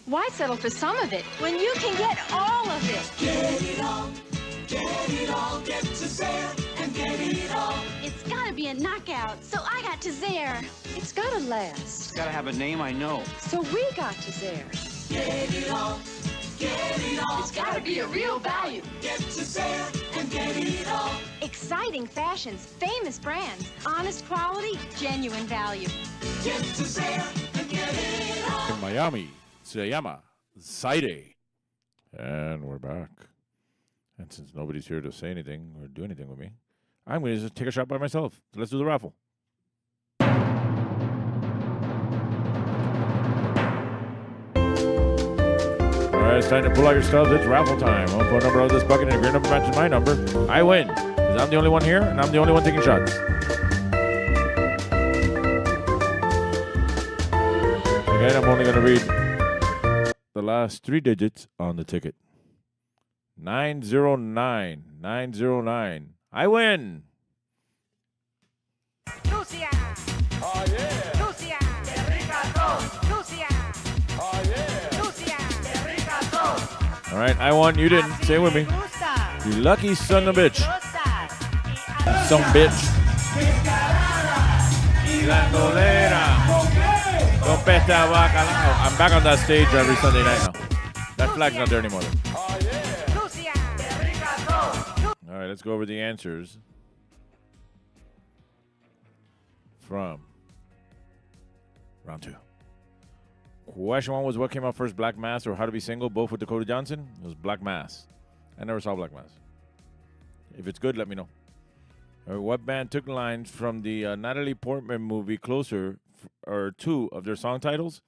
Why settle for some of it when you can get all of it? Get it all, get to Zare and get it all. It's gotta be a knockout, so I got to Zare. It's gotta last. It's gotta have a name I know. So we got to Zare. Get it all, It's gotta be a real value. get to Zare and get it all. Exciting fashions, famous brands, honest quality, genuine value. Get to Zare and get it all. In Miami, se llama Zaire. And we're back. And since nobody's here to say anything or do anything with me, I'm going to just take a shot by myself. So let's do the raffle. All right, it's time to pull out your stuff. It's raffle time. I'll put a number out of this bucket, and a green number matches my number. I win, because I'm the only one here, and I'm the only one taking shots. Again, I'm only going to read the last 3 digits on the ticket. 909. 909. I win. Lucia. Oh yeah. Lucia. Que rica sos. Lucia. Oh yeah. Lucia. Que rica sos. All right, I won. You didn't. Say it with me. You lucky son of a bitch. Son of a bitch. La Golera. Copeta Bacalao. I'm back on that stage every Sunday night now. That flag's not there anymore. All right, let's go over the answers from round 2. Question 1 was what came out first, Black Mass or How to Be Single, both with Dakota Johnson? It was Black Mass. I never saw Black Mass. If it's good, let me know. All right, what band took lines from the Natalie Portman movie Closer, or 2 of their song titles?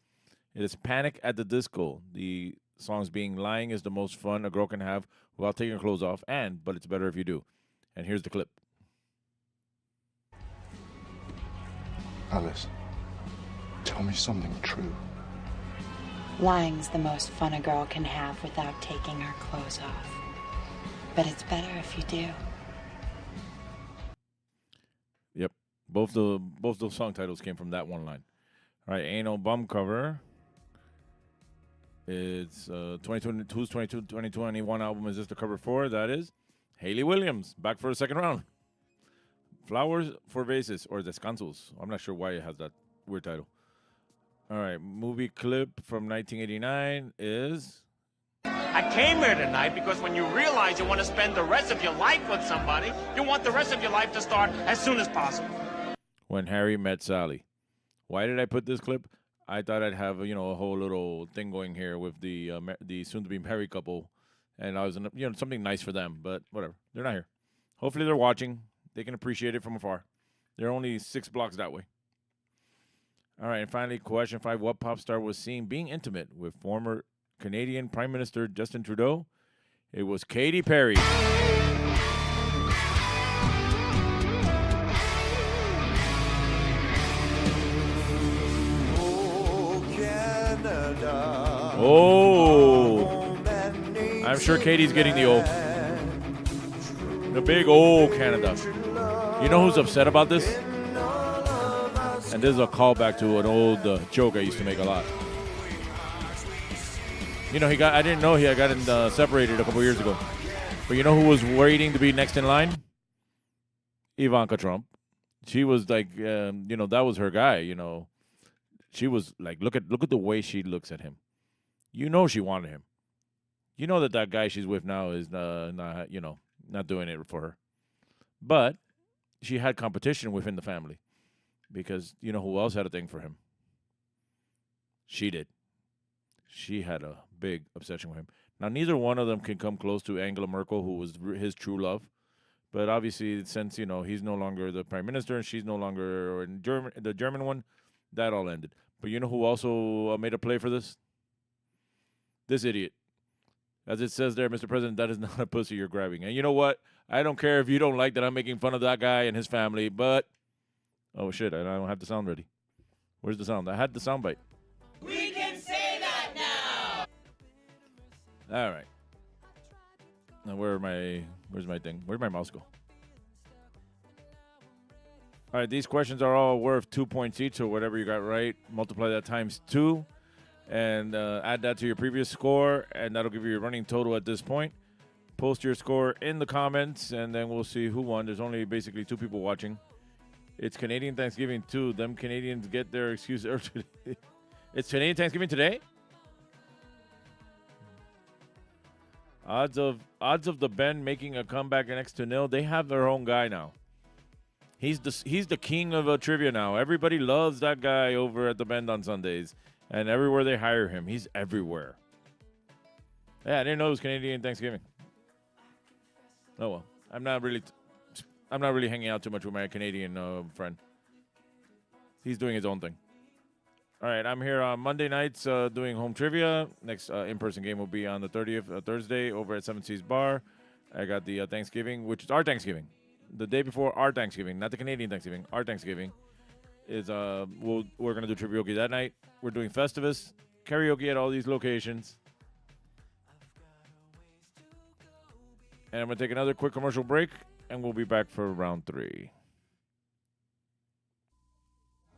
It is Panic at the Disco. The songs being Lying is the most fun a girl can have without taking her clothes off, and But It's Better If You Do. And here's the clip. Alice, tell me something true. Lying's the most fun a girl can have without taking her clothes off. But it's better if you do. Yep. Both those song titles came from that one line. All right, Ain't No Bum Cover. It's 2021 album. Is this the cover for? That is Hayley Williams, back for the second round. Flowers for Vases, or Descansos. I'm not sure why it has that weird title. All right, movie clip from 1989 is... I came here tonight because when you realize you want to spend the rest of your life with somebody, you want the rest of your life to start as soon as possible. When Harry Met Sally. Why did I put this clip? I thought I'd have a whole little thing going here with the soon-to-be married couple, and I was something nice for them. But whatever, they're not here. Hopefully they're watching. They can appreciate it from afar. They're only 6 blocks that way. All right, and finally, question 5: what pop star was seen being intimate with former Canadian Prime Minister Justin Trudeau? It was Katy Perry. Oh, I'm sure Katie's getting the old. The big old Canada. You know who's upset about this? And this is a callback to an old joke I used to make a lot. I didn't know he had gotten separated a couple years ago. But you know who was waiting to be next in line? Ivanka Trump. She was like, that was her guy, She was like, look at the way she looks at him. She wanted him. That guy she's with now is not doing it for her. But she had competition within the family because who else had a thing for him? She did. She had a big obsession with him. Now, neither one of them can come close to Angela Merkel, who was his true love. But obviously, since, he's no longer the prime minister and she's no longer in the German one, that all ended. But you know who also made a play for this? This idiot. As it says there, Mr. President, that is not a pussy you're grabbing. And you know what? I don't care if you don't like that I'm making fun of that guy and his family, but... Oh, shit, I don't have the sound ready. Where's the sound? I had the sound bite. We can say that now. All right. Now, where's my thing? Where'd my mouse go? All right, these questions are all worth 2 points each, so whatever you got right, multiply that times 2, and add that to your previous score, and that'll give you your running total at this point. Post your score in the comments, and then we'll see who won. There's only basically 2 people watching. It's Canadian Thanksgiving, too. Them Canadians get their excuse. It's Canadian Thanksgiving today? Odds of the Bend making a comeback next to nil. They have their own guy now. He's the king of trivia now. Everybody loves that guy over at the Bend on Sundays. And everywhere they hire him, he's everywhere. Yeah, I didn't know it was Canadian Thanksgiving. Oh well, I'm not really hanging out too much with my Canadian friend. He's doing his own thing. All right, I'm here on Monday nights doing home trivia. Next in-person game will be on the 30th, Thursday, over at Seven Seas Bar. I got the Thanksgiving, which is our Thanksgiving. The day before our Thanksgiving, not the Canadian Thanksgiving, our Thanksgiving, is we're going to do karaoke that night. We're doing Festivus, karaoke at all these locations. And I'm going to take another quick commercial break, and we'll be back for round 3.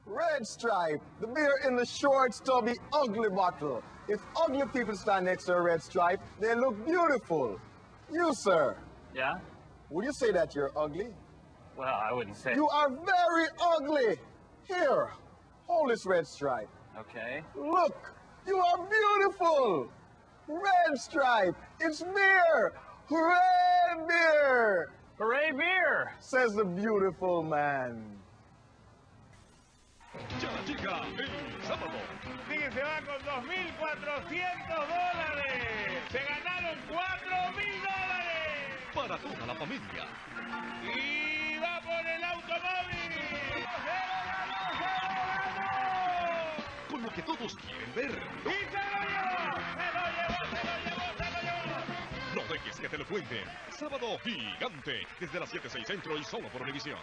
Red Stripe, the beer in the short, stubby, ugly bottle. If ugly people stand next to a Red Stripe, they look beautiful. You, sir. Yeah? Would you say that you're ugly? Well, I wouldn't say. You are very ugly. Here, hold this Red Stripe. Okay. Look, you are beautiful. Red Stripe, it's beer. Hooray, beer. Hooray, beer, says the beautiful man. Ya llega el sábado. Fíjense, va con $2,400. Se ganaron $4,000. Para toda la familia. Y va por el automóvil. Con lo que todos quieren ver. ¡Y se lo llevó! ¡Se lo llevó! No dejes que te lo cuenten. Sábado gigante. Desde las 7:06 Centro y solo por Univisión.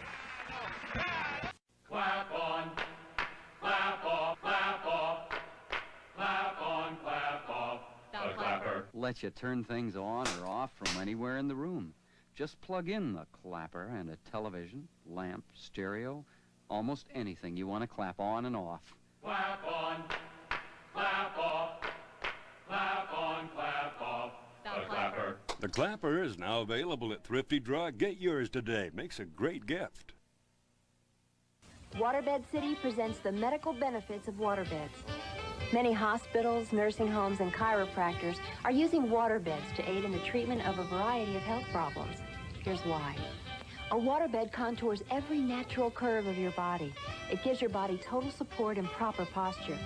Clap on. Clap off, clap off, clap on, clap off, the clapper. Lets you turn things on or off from anywhere in the room. Just plug in the clapper and a television, lamp, stereo, almost anything you want to clap on and off. Clap on, clap off, clap on, clap off, the clapper. The clapper is now available at Thrifty Drug. Get yours today. Makes a great gift. Waterbed City presents the medical benefits of waterbeds. Many hospitals, nursing homes, and chiropractors are using waterbeds to aid in the treatment of a variety of health problems. Here's why. A waterbed contours every natural curve of your body. It gives your body total support and proper posture.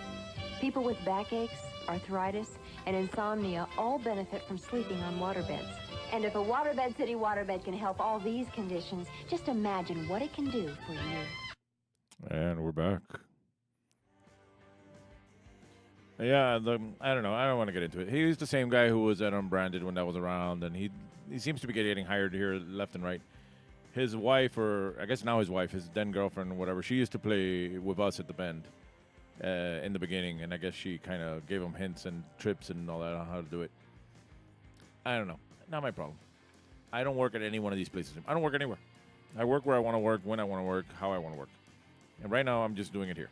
People with backaches, arthritis, and insomnia all benefit from sleeping on waterbeds. And if a Waterbed City waterbed can help all these conditions, just imagine what it can do for you. And we're back. Yeah, I don't know. I don't want to get into it. He's the same guy who was at Unbranded when that was around, and he seems to be getting hired here left and right. His wife, or I guess now his wife, his then girlfriend or whatever, she used to play with us at the Bend in the beginning, and I guess she kind of gave him hints and trips and all that on how to do it. I don't know. Not my problem. I don't work at any one of these places. I don't work anywhere. I work where I want to work, when I want to work, how I want to work. And right now, I'm just doing it here.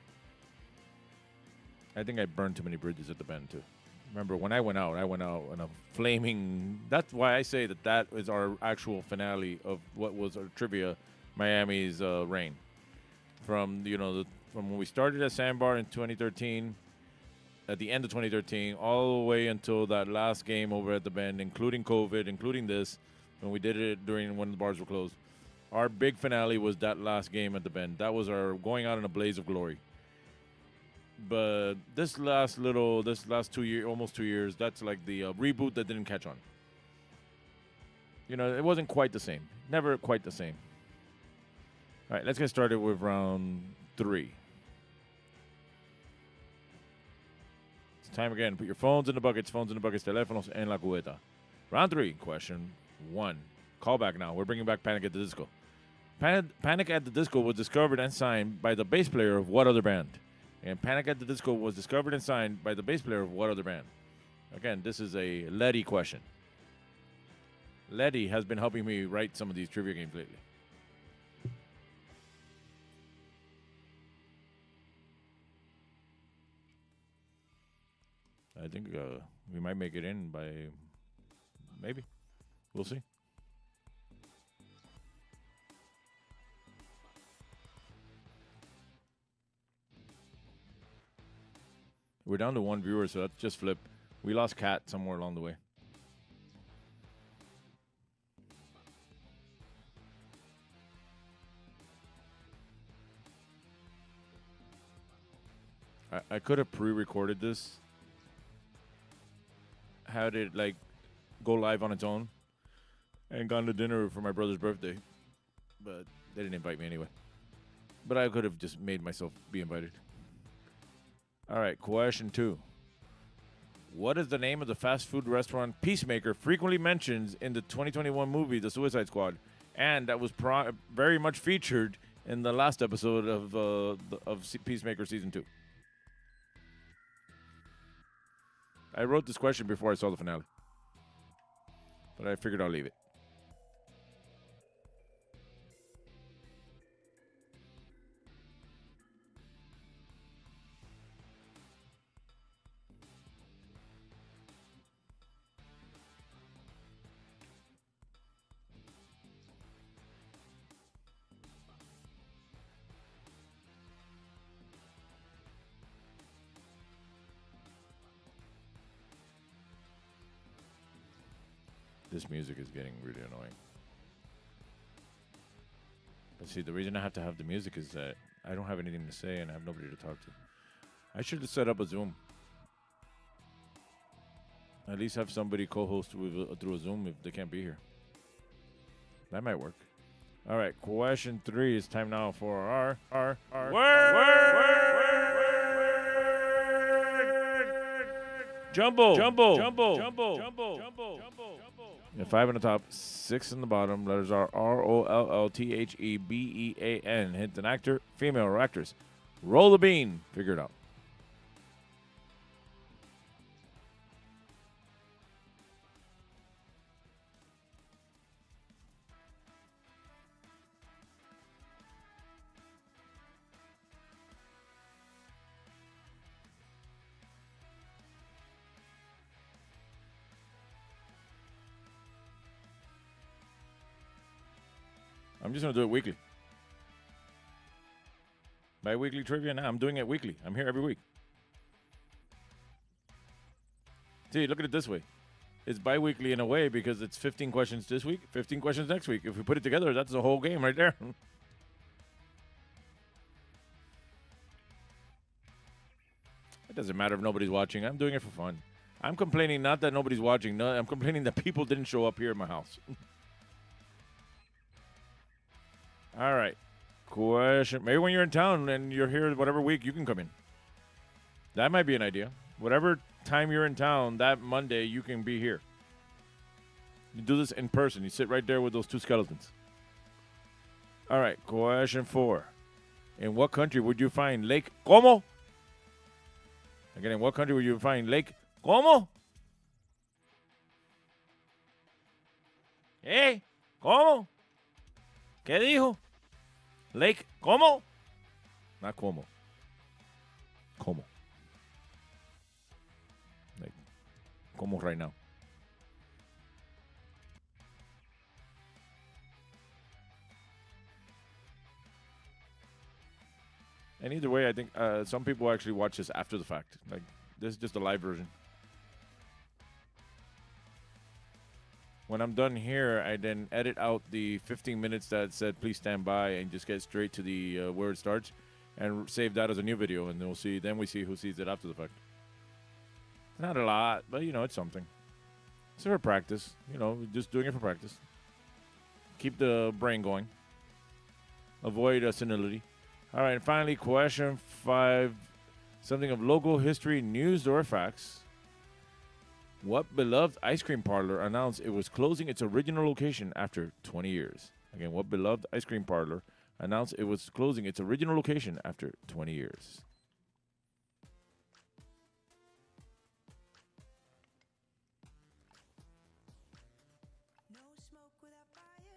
I think I burned too many bridges at the Bend, too. Remember, when I went out in a flaming... That's why I say that is our actual finale of what was our trivia, Miami's reign. From, from when we started at Sandbar in 2013, at the end of 2013, all the way until that last game over at the Bend, including COVID, including this, when we did it during when the bars were closed. Our big finale was that last game at the Bend. That was our going out in a blaze of glory. But this last 2 years, almost 2 years, that's like the reboot that didn't catch on. It wasn't quite the same. Never quite the same. All right, let's get started with round 3. It's time again. Put your phones in the buckets, teléfonos en la cubeta. Round 3, question 1. Call back now. We're bringing back Panic at the Disco. Panic at the Disco was discovered and signed by the bass player of what other band? And Panic at the Disco was discovered and signed by the bass player of what other band? Again, this is a Letty question. Letty has been helping me write some of these trivia games lately. I think we might make it in by maybe. We'll see. We're down to 1 viewer, so that's just flip. We lost Kat somewhere along the way. I could have pre-recorded this. Had it, go live on its own. and gone to dinner for my brother's birthday, but they didn't invite me anyway. But I could have just made myself be invited. All right, question 2. What is the name of the fast food restaurant Peacemaker frequently mentions in the 2021 movie The Suicide Squad, and that was very much featured in the last episode of Peacemaker Season 2? I wrote this question before I saw the finale, but I figured I'll leave it. This music is getting really annoying. But see, the reason I have to have the music is that I don't have anything to say and I have nobody to talk to. I should have set up a Zoom. At least have somebody co-host through a Zoom if they can't be here. That might work. All right, question 3 is time now for our Jumbo. Yeah, 5 on the top, 6 on the bottom. Letters are ROLLTHEBEAN. Hint an actor, female or actress. Roll the bean. Figure it out. I'm just going to do it weekly. Bi-weekly trivia now. I'm doing it weekly. I'm here every week. See, look at it this way. It's bi-weekly in a way because it's 15 questions this week, 15 questions next week. If we put it together, that's the whole game right there. It doesn't matter if nobody's watching. I'm doing it for fun. I'm complaining not that nobody's watching. No, I'm complaining that people didn't show up here at my house. All right. Question. Maybe when you're in town and you're here whatever week, you can come in. That might be an idea. Whatever time you're in town, that Monday, you can be here. You do this in person. You sit right there with those 2 skeletons. All right. Question 4. In what country would you find Lake Como? Again, in what country would you find Lake Como? ¿Eh? ¿Cómo? ¿Qué dijo? Lake Como? Not Como. Como. Like Como right now. And either way, I think some people actually watch this after the fact. Like, this is just a live version. When I'm done here, I then edit out the 15 minutes that said please stand by and just get straight to the where it starts and save that as a new video, and then we see who sees it after the fact. Not a lot, but you know, it's something. It's for practice. You know, just doing it for practice. Keep the brain going. Avoid senility. All right, and finally, question 5. Something of local history, news, or facts. What beloved ice cream parlor announced it was closing its original location after 20 years? Again, what beloved ice cream parlor announced it was closing its original location after 20 years?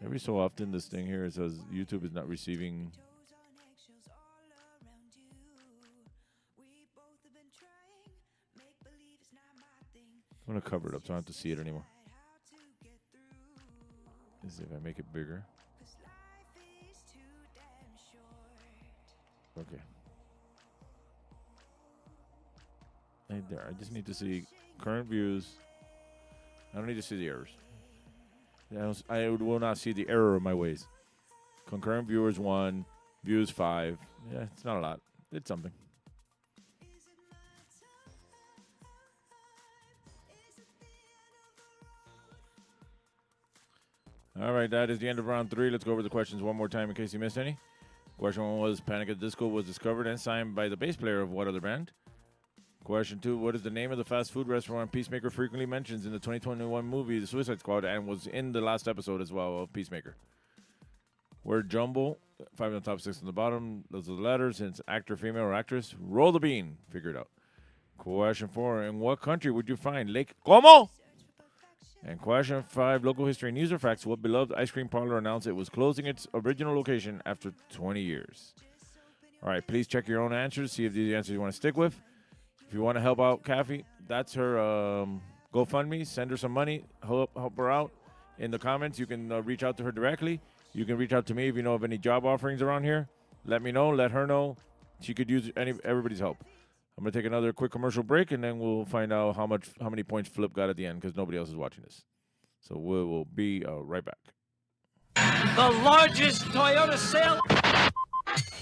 Every so often, this thing here says YouTube is not receiving. I'm going to cover it up so I don't have to see it anymore. Let's see if I make it bigger. Okay. Right there. I just need to see current views. I don't need to see the errors. I will not see the error of my ways. Concurrent viewers 1, views 5. Yeah, it's not a lot. It's something. All right, that is the end of round 3. Let's go over the questions one more time in case you missed any. Question 1 was Panic at the Disco was discovered and signed by the bass player of what other band? Question 2, what is the name of the fast food restaurant Peacemaker frequently mentions in the 2021 movie The Suicide Squad and was in the last episode as well of Peacemaker? Word jumble, 5 on the top, 6 on the bottom. Those are the letters. And it's actor, female, or actress. Roll the bean. Figure it out. Question 4, in what country would you find Lake Como? And question 5, local history and user facts. What beloved ice cream parlor announced it was closing its original location after 20 years? All right, please check your own answers. See if these are the answers you want to stick with. If you want to help out Kathy, that's her GoFundMe. Send her some money. Help her out. In the comments, you can reach out to her directly. You can reach out to me if you know of any job offerings around here. Let me know. Let her know. She could use everybody's help. I'm going to take another quick commercial break, and then we'll find out how many points Flip got at the end because nobody else is watching this. So we will be right back. The largest Toyota sale.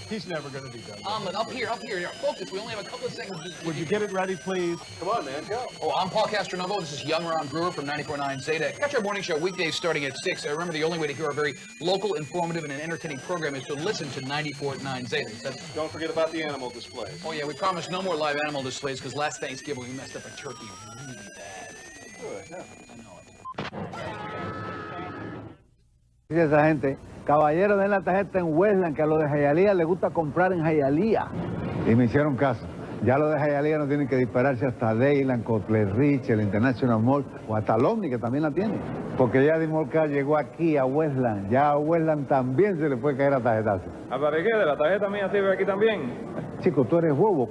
He's never going to be done. Up here. Focus, we only have a couple of seconds. Would you get it ready, please? Come on, man, go. Oh, I'm Paul Castronovo. This is Young Ron Brewer from 94.9 Zeta. Catch our morning show weekdays starting at 6. Remember, the only way to hear our very local, informative, and entertaining program is to listen to 94.9 Zeta. Don't forget about the animal display. Oh, yeah, we promise no more live animal displays because last Thanksgiving we messed up a turkey really bad. Good, yeah. Esa gente, caballero, den la tarjeta en Westland, que a los de Hialeah les gusta comprar en Hialeah. Y me hicieron caso. Ya los de Hialeah no tienen que dispararse hasta Dayland, Cotler Rich, el International Mall, o hasta el Omni, que también la tiene. Porque ya Dimolca llegó aquí a Westland. Ya a Westland también se le puede caer a tarjetazo. ¿Para qué? ¿De la tarjeta mía sirve aquí también? Chico, tú eres bobo.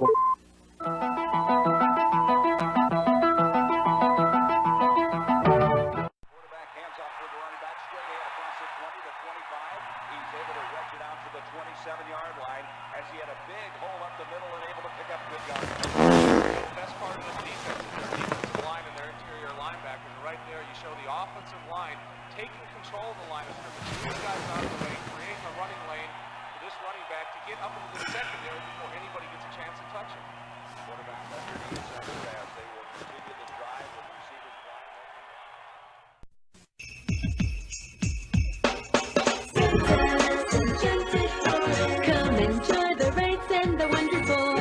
Come enjoy the rides and the wonderful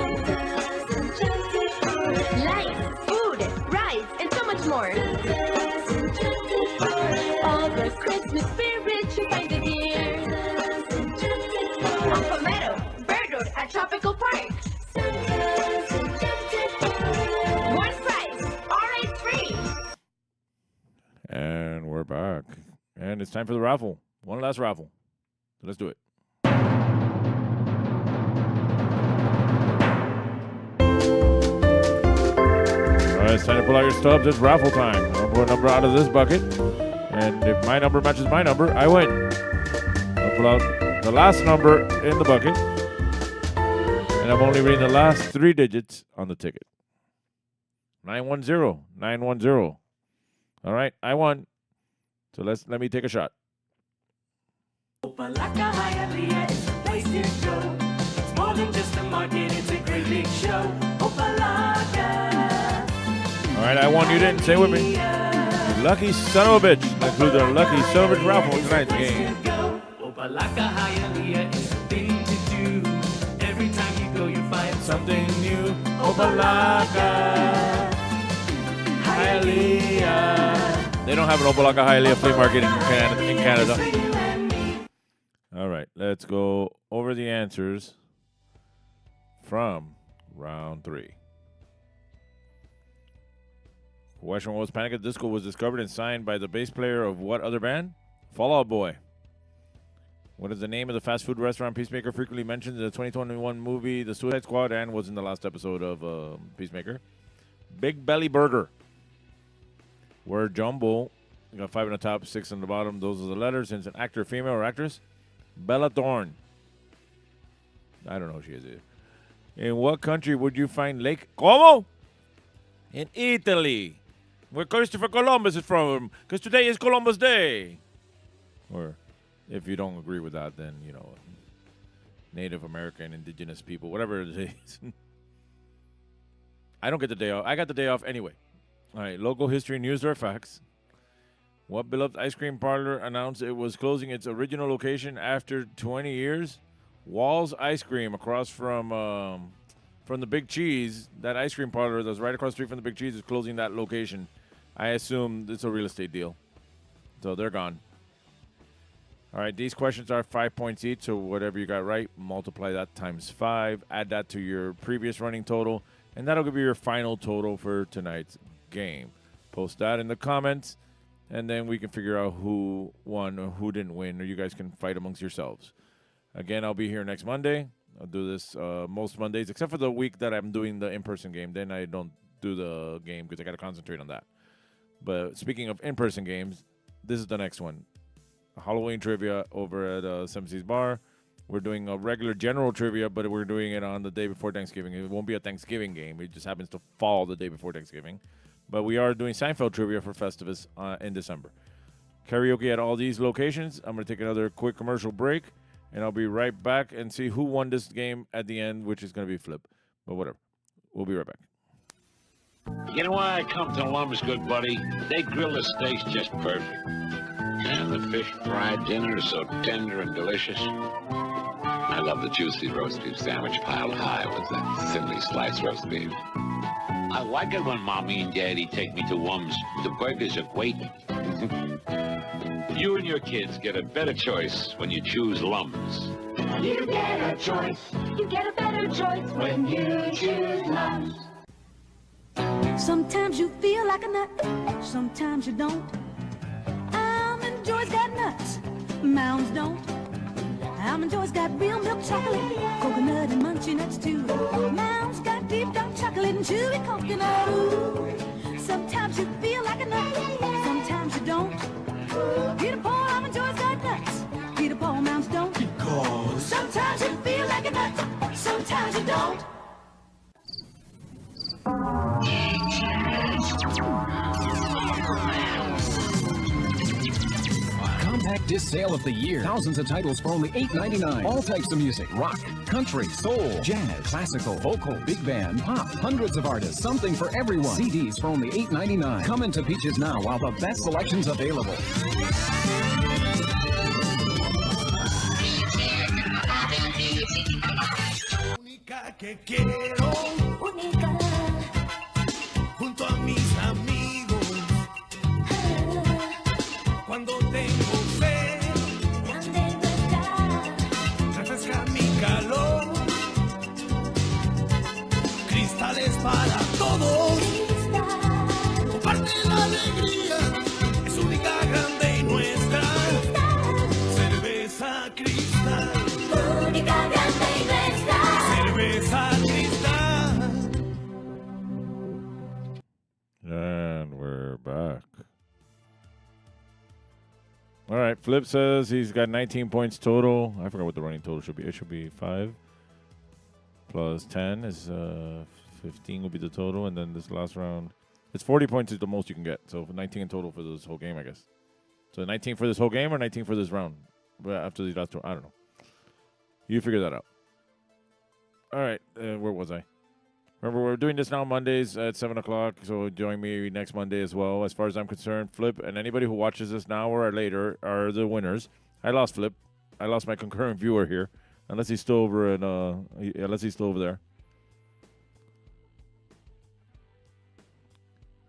life, food, rides, and so much more. All the Christmas spirit you find it here. On Palmetto, Bird Road at Tropical Park. One price, alright free. And we're back. And it's time for the raffle. One last raffle. So let's do it. All right, it's time to pull out your stubs. It's raffle time. I'll pull a number out of this bucket. And if my number matches my number, I win. I'll pull out the last number in the bucket. And I'm only reading the last 3 digits on the ticket. 910. 910. All right, I won. So let me take a shot. Opalaka Hialeah is the place to go. It's more than just a market, it's a great big show. Opalaka. All right, I won. You didn't. Say with me. You lucky son of a bitch. That includes our lucky son of a bitch raffle in tonight's game. Opalaka Hialeah is the thing to do. Every time you go, you find something new. Opalaka Hialeah. They don't have an Opalaka Hialeah flea market in Canada. All right, let's go over the answers from round 3. Question 1 was Panic at the Disco was discovered and signed by the bass player of what other band? Fall Out Boy. What is the name of the fast food restaurant Peacemaker frequently mentioned in the 2021 movie The Suicide Squad and was in the last episode of Peacemaker? Big Belly Burger. Word jumble. You got 5 on the top, 6 on the bottom. Those are the letters. And it's an actor, female or actress. Bella Thorne. I don't know who she is either. In what country would you find Lake Como? In Italy, where Christopher Columbus is from, because today is Columbus Day. Or if you don't agree with that, then, you know, Native American, indigenous people, whatever it is. I don't get the day off. I got the day off anyway. All right, local history, news, or facts. What beloved ice cream parlor announced it was closing its original location after 20 years? Wall's Ice Cream across from the Big Cheese. That ice cream parlor that's right across the street from the Big Cheese is closing that location. I assume it's a real estate deal. So they're gone. All right, these questions are 5 points each, so whatever you got right, multiply that times 5, add that to your previous running total, and that'll give you your final total for tonight's game. Post that in the comments, and then we can figure out who won or who didn't win, or you guys can fight amongst yourselves. Again, I'll be here next Monday. I'll do this most Mondays, except for the week that I'm doing the in-person game. Then I don't do the game because I got to concentrate on that. But speaking of in-person games, this is the next one. Halloween trivia over at Seven Seas Bar. We're doing a regular general trivia, but we're doing it on the day before Thanksgiving. It won't be a Thanksgiving game. It just happens to fall the day before Thanksgiving. But we are doing Seinfeld trivia for Festivus in December. Karaoke at all these locations. I'm going to take another quick commercial break, and I'll be right back and see who won this game at the end, which is going to be Flip. But whatever. We'll be right back. You know why I come to Lum's, good buddy? They grill the steaks just perfect. And the fish fried dinner is so tender and delicious. I love the juicy roast beef sandwich piled high with that thinly sliced roast beef. I like it when Mommy and Daddy take me to Lum's. The burgers are great. You and your kids get a better choice when you choose Lum's. You get a choice. You get a better choice when you choose Lum's. Sometimes you feel like a nut, sometimes you don't. Almond Joy's got nuts, Mounds don't. Almond Joy's got real milk chocolate, coconut and munchy nuts too. Mounds got deep dark chocolate and chewy coconut. Ooh. Sometimes you feel like a nut, sometimes you don't. Peter Paul, Almond Joy's got nuts, Peter Paul, Mounds don't. Because sometimes you feel like a nut, sometimes you don't. Compact disc sale of the year. Thousands of titles for only $8.99. All types of music. Rock, country, soul, jazz, classical, vocal, big band, pop. Hundreds of artists. Something for everyone. CDs for only $8.99. Come into Peaches now while the best selection's available. Única que quiero, única, junto a mis amigos. Cuando tengo sed, refresca mi calor. Cristales para todos. Comparte la alegría, es única, grande y nuestra. Cerveza Cristal. Única, grande y nuestra. Cerveza Cristal. And we're back. All right, Flip says he's got 19 points total. I forgot what the running total should be. It should be 5 plus 10 is 15 will be the total, and then this last round, it's 40 points is the most you can get. So 19 in total for this whole game, I guess. So 19 for this whole game or 19 for this round? But after these last two, I don't know. You figure that out. All right, where was I? Remember, we're doing this now Mondays at 7 o'clock, so join me next Monday as well. As far as I'm concerned, Flip and anybody who watches this now or later are the winners. I lost Flip. I lost my concurrent viewer here, unless he's still over unless he's still over there.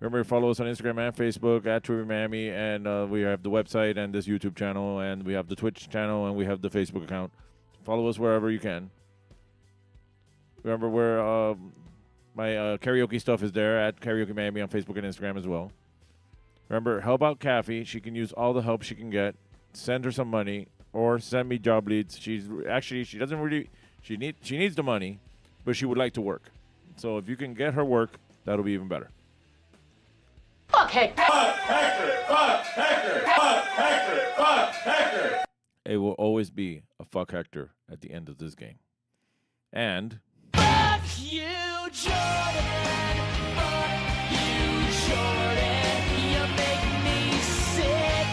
Remember, follow us on Instagram and Facebook at Trivia Miami, and we have the website and this YouTube channel, and we have the Twitch channel, and we have the Facebook account. Follow us wherever you can. Remember, we're my karaoke stuff is there at Karaoke Miami on Facebook and Instagram as well. Remember, help out Kathy. She can use all the help she can get. Send her some money or send me job leads. She doesn't really she needs the money, but she would like to work. So if you can get her work, that'll be even better. Fuck Hector! Fuck Hector! Fuck Hector! Fuck Hector! Fuck Hector! It will always be a fuck Hector at the end of this game. And Fuck you, Jordan! Fuck you, Jordan! You make me sick!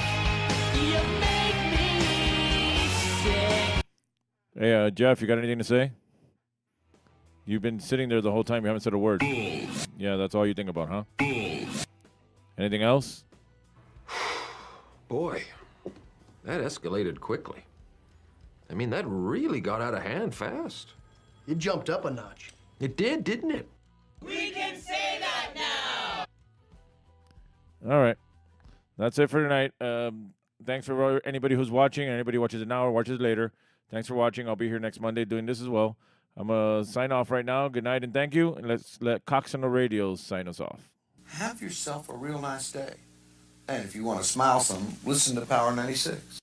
You make me sick! hey, Geoff, you got anything to say? You've been sitting there the whole time. You haven't said a word. Yeah, that's all you think about, huh? Anything else? Boy, that escalated quickly. I mean, that really got out of hand fast. It jumped up a notch. It did, didn't it? We can say that now. All right. That's it for tonight. Thanks for anybody who's watching, anybody who watches it now or watches it later. Thanks for watching. I'll be here next Monday doing this as well. I'm going to sign off right now. Good night and thank you. And let's let Cox on the Radio sign us off. Have yourself a real nice day. And if you want to smile some, listen to Power 96.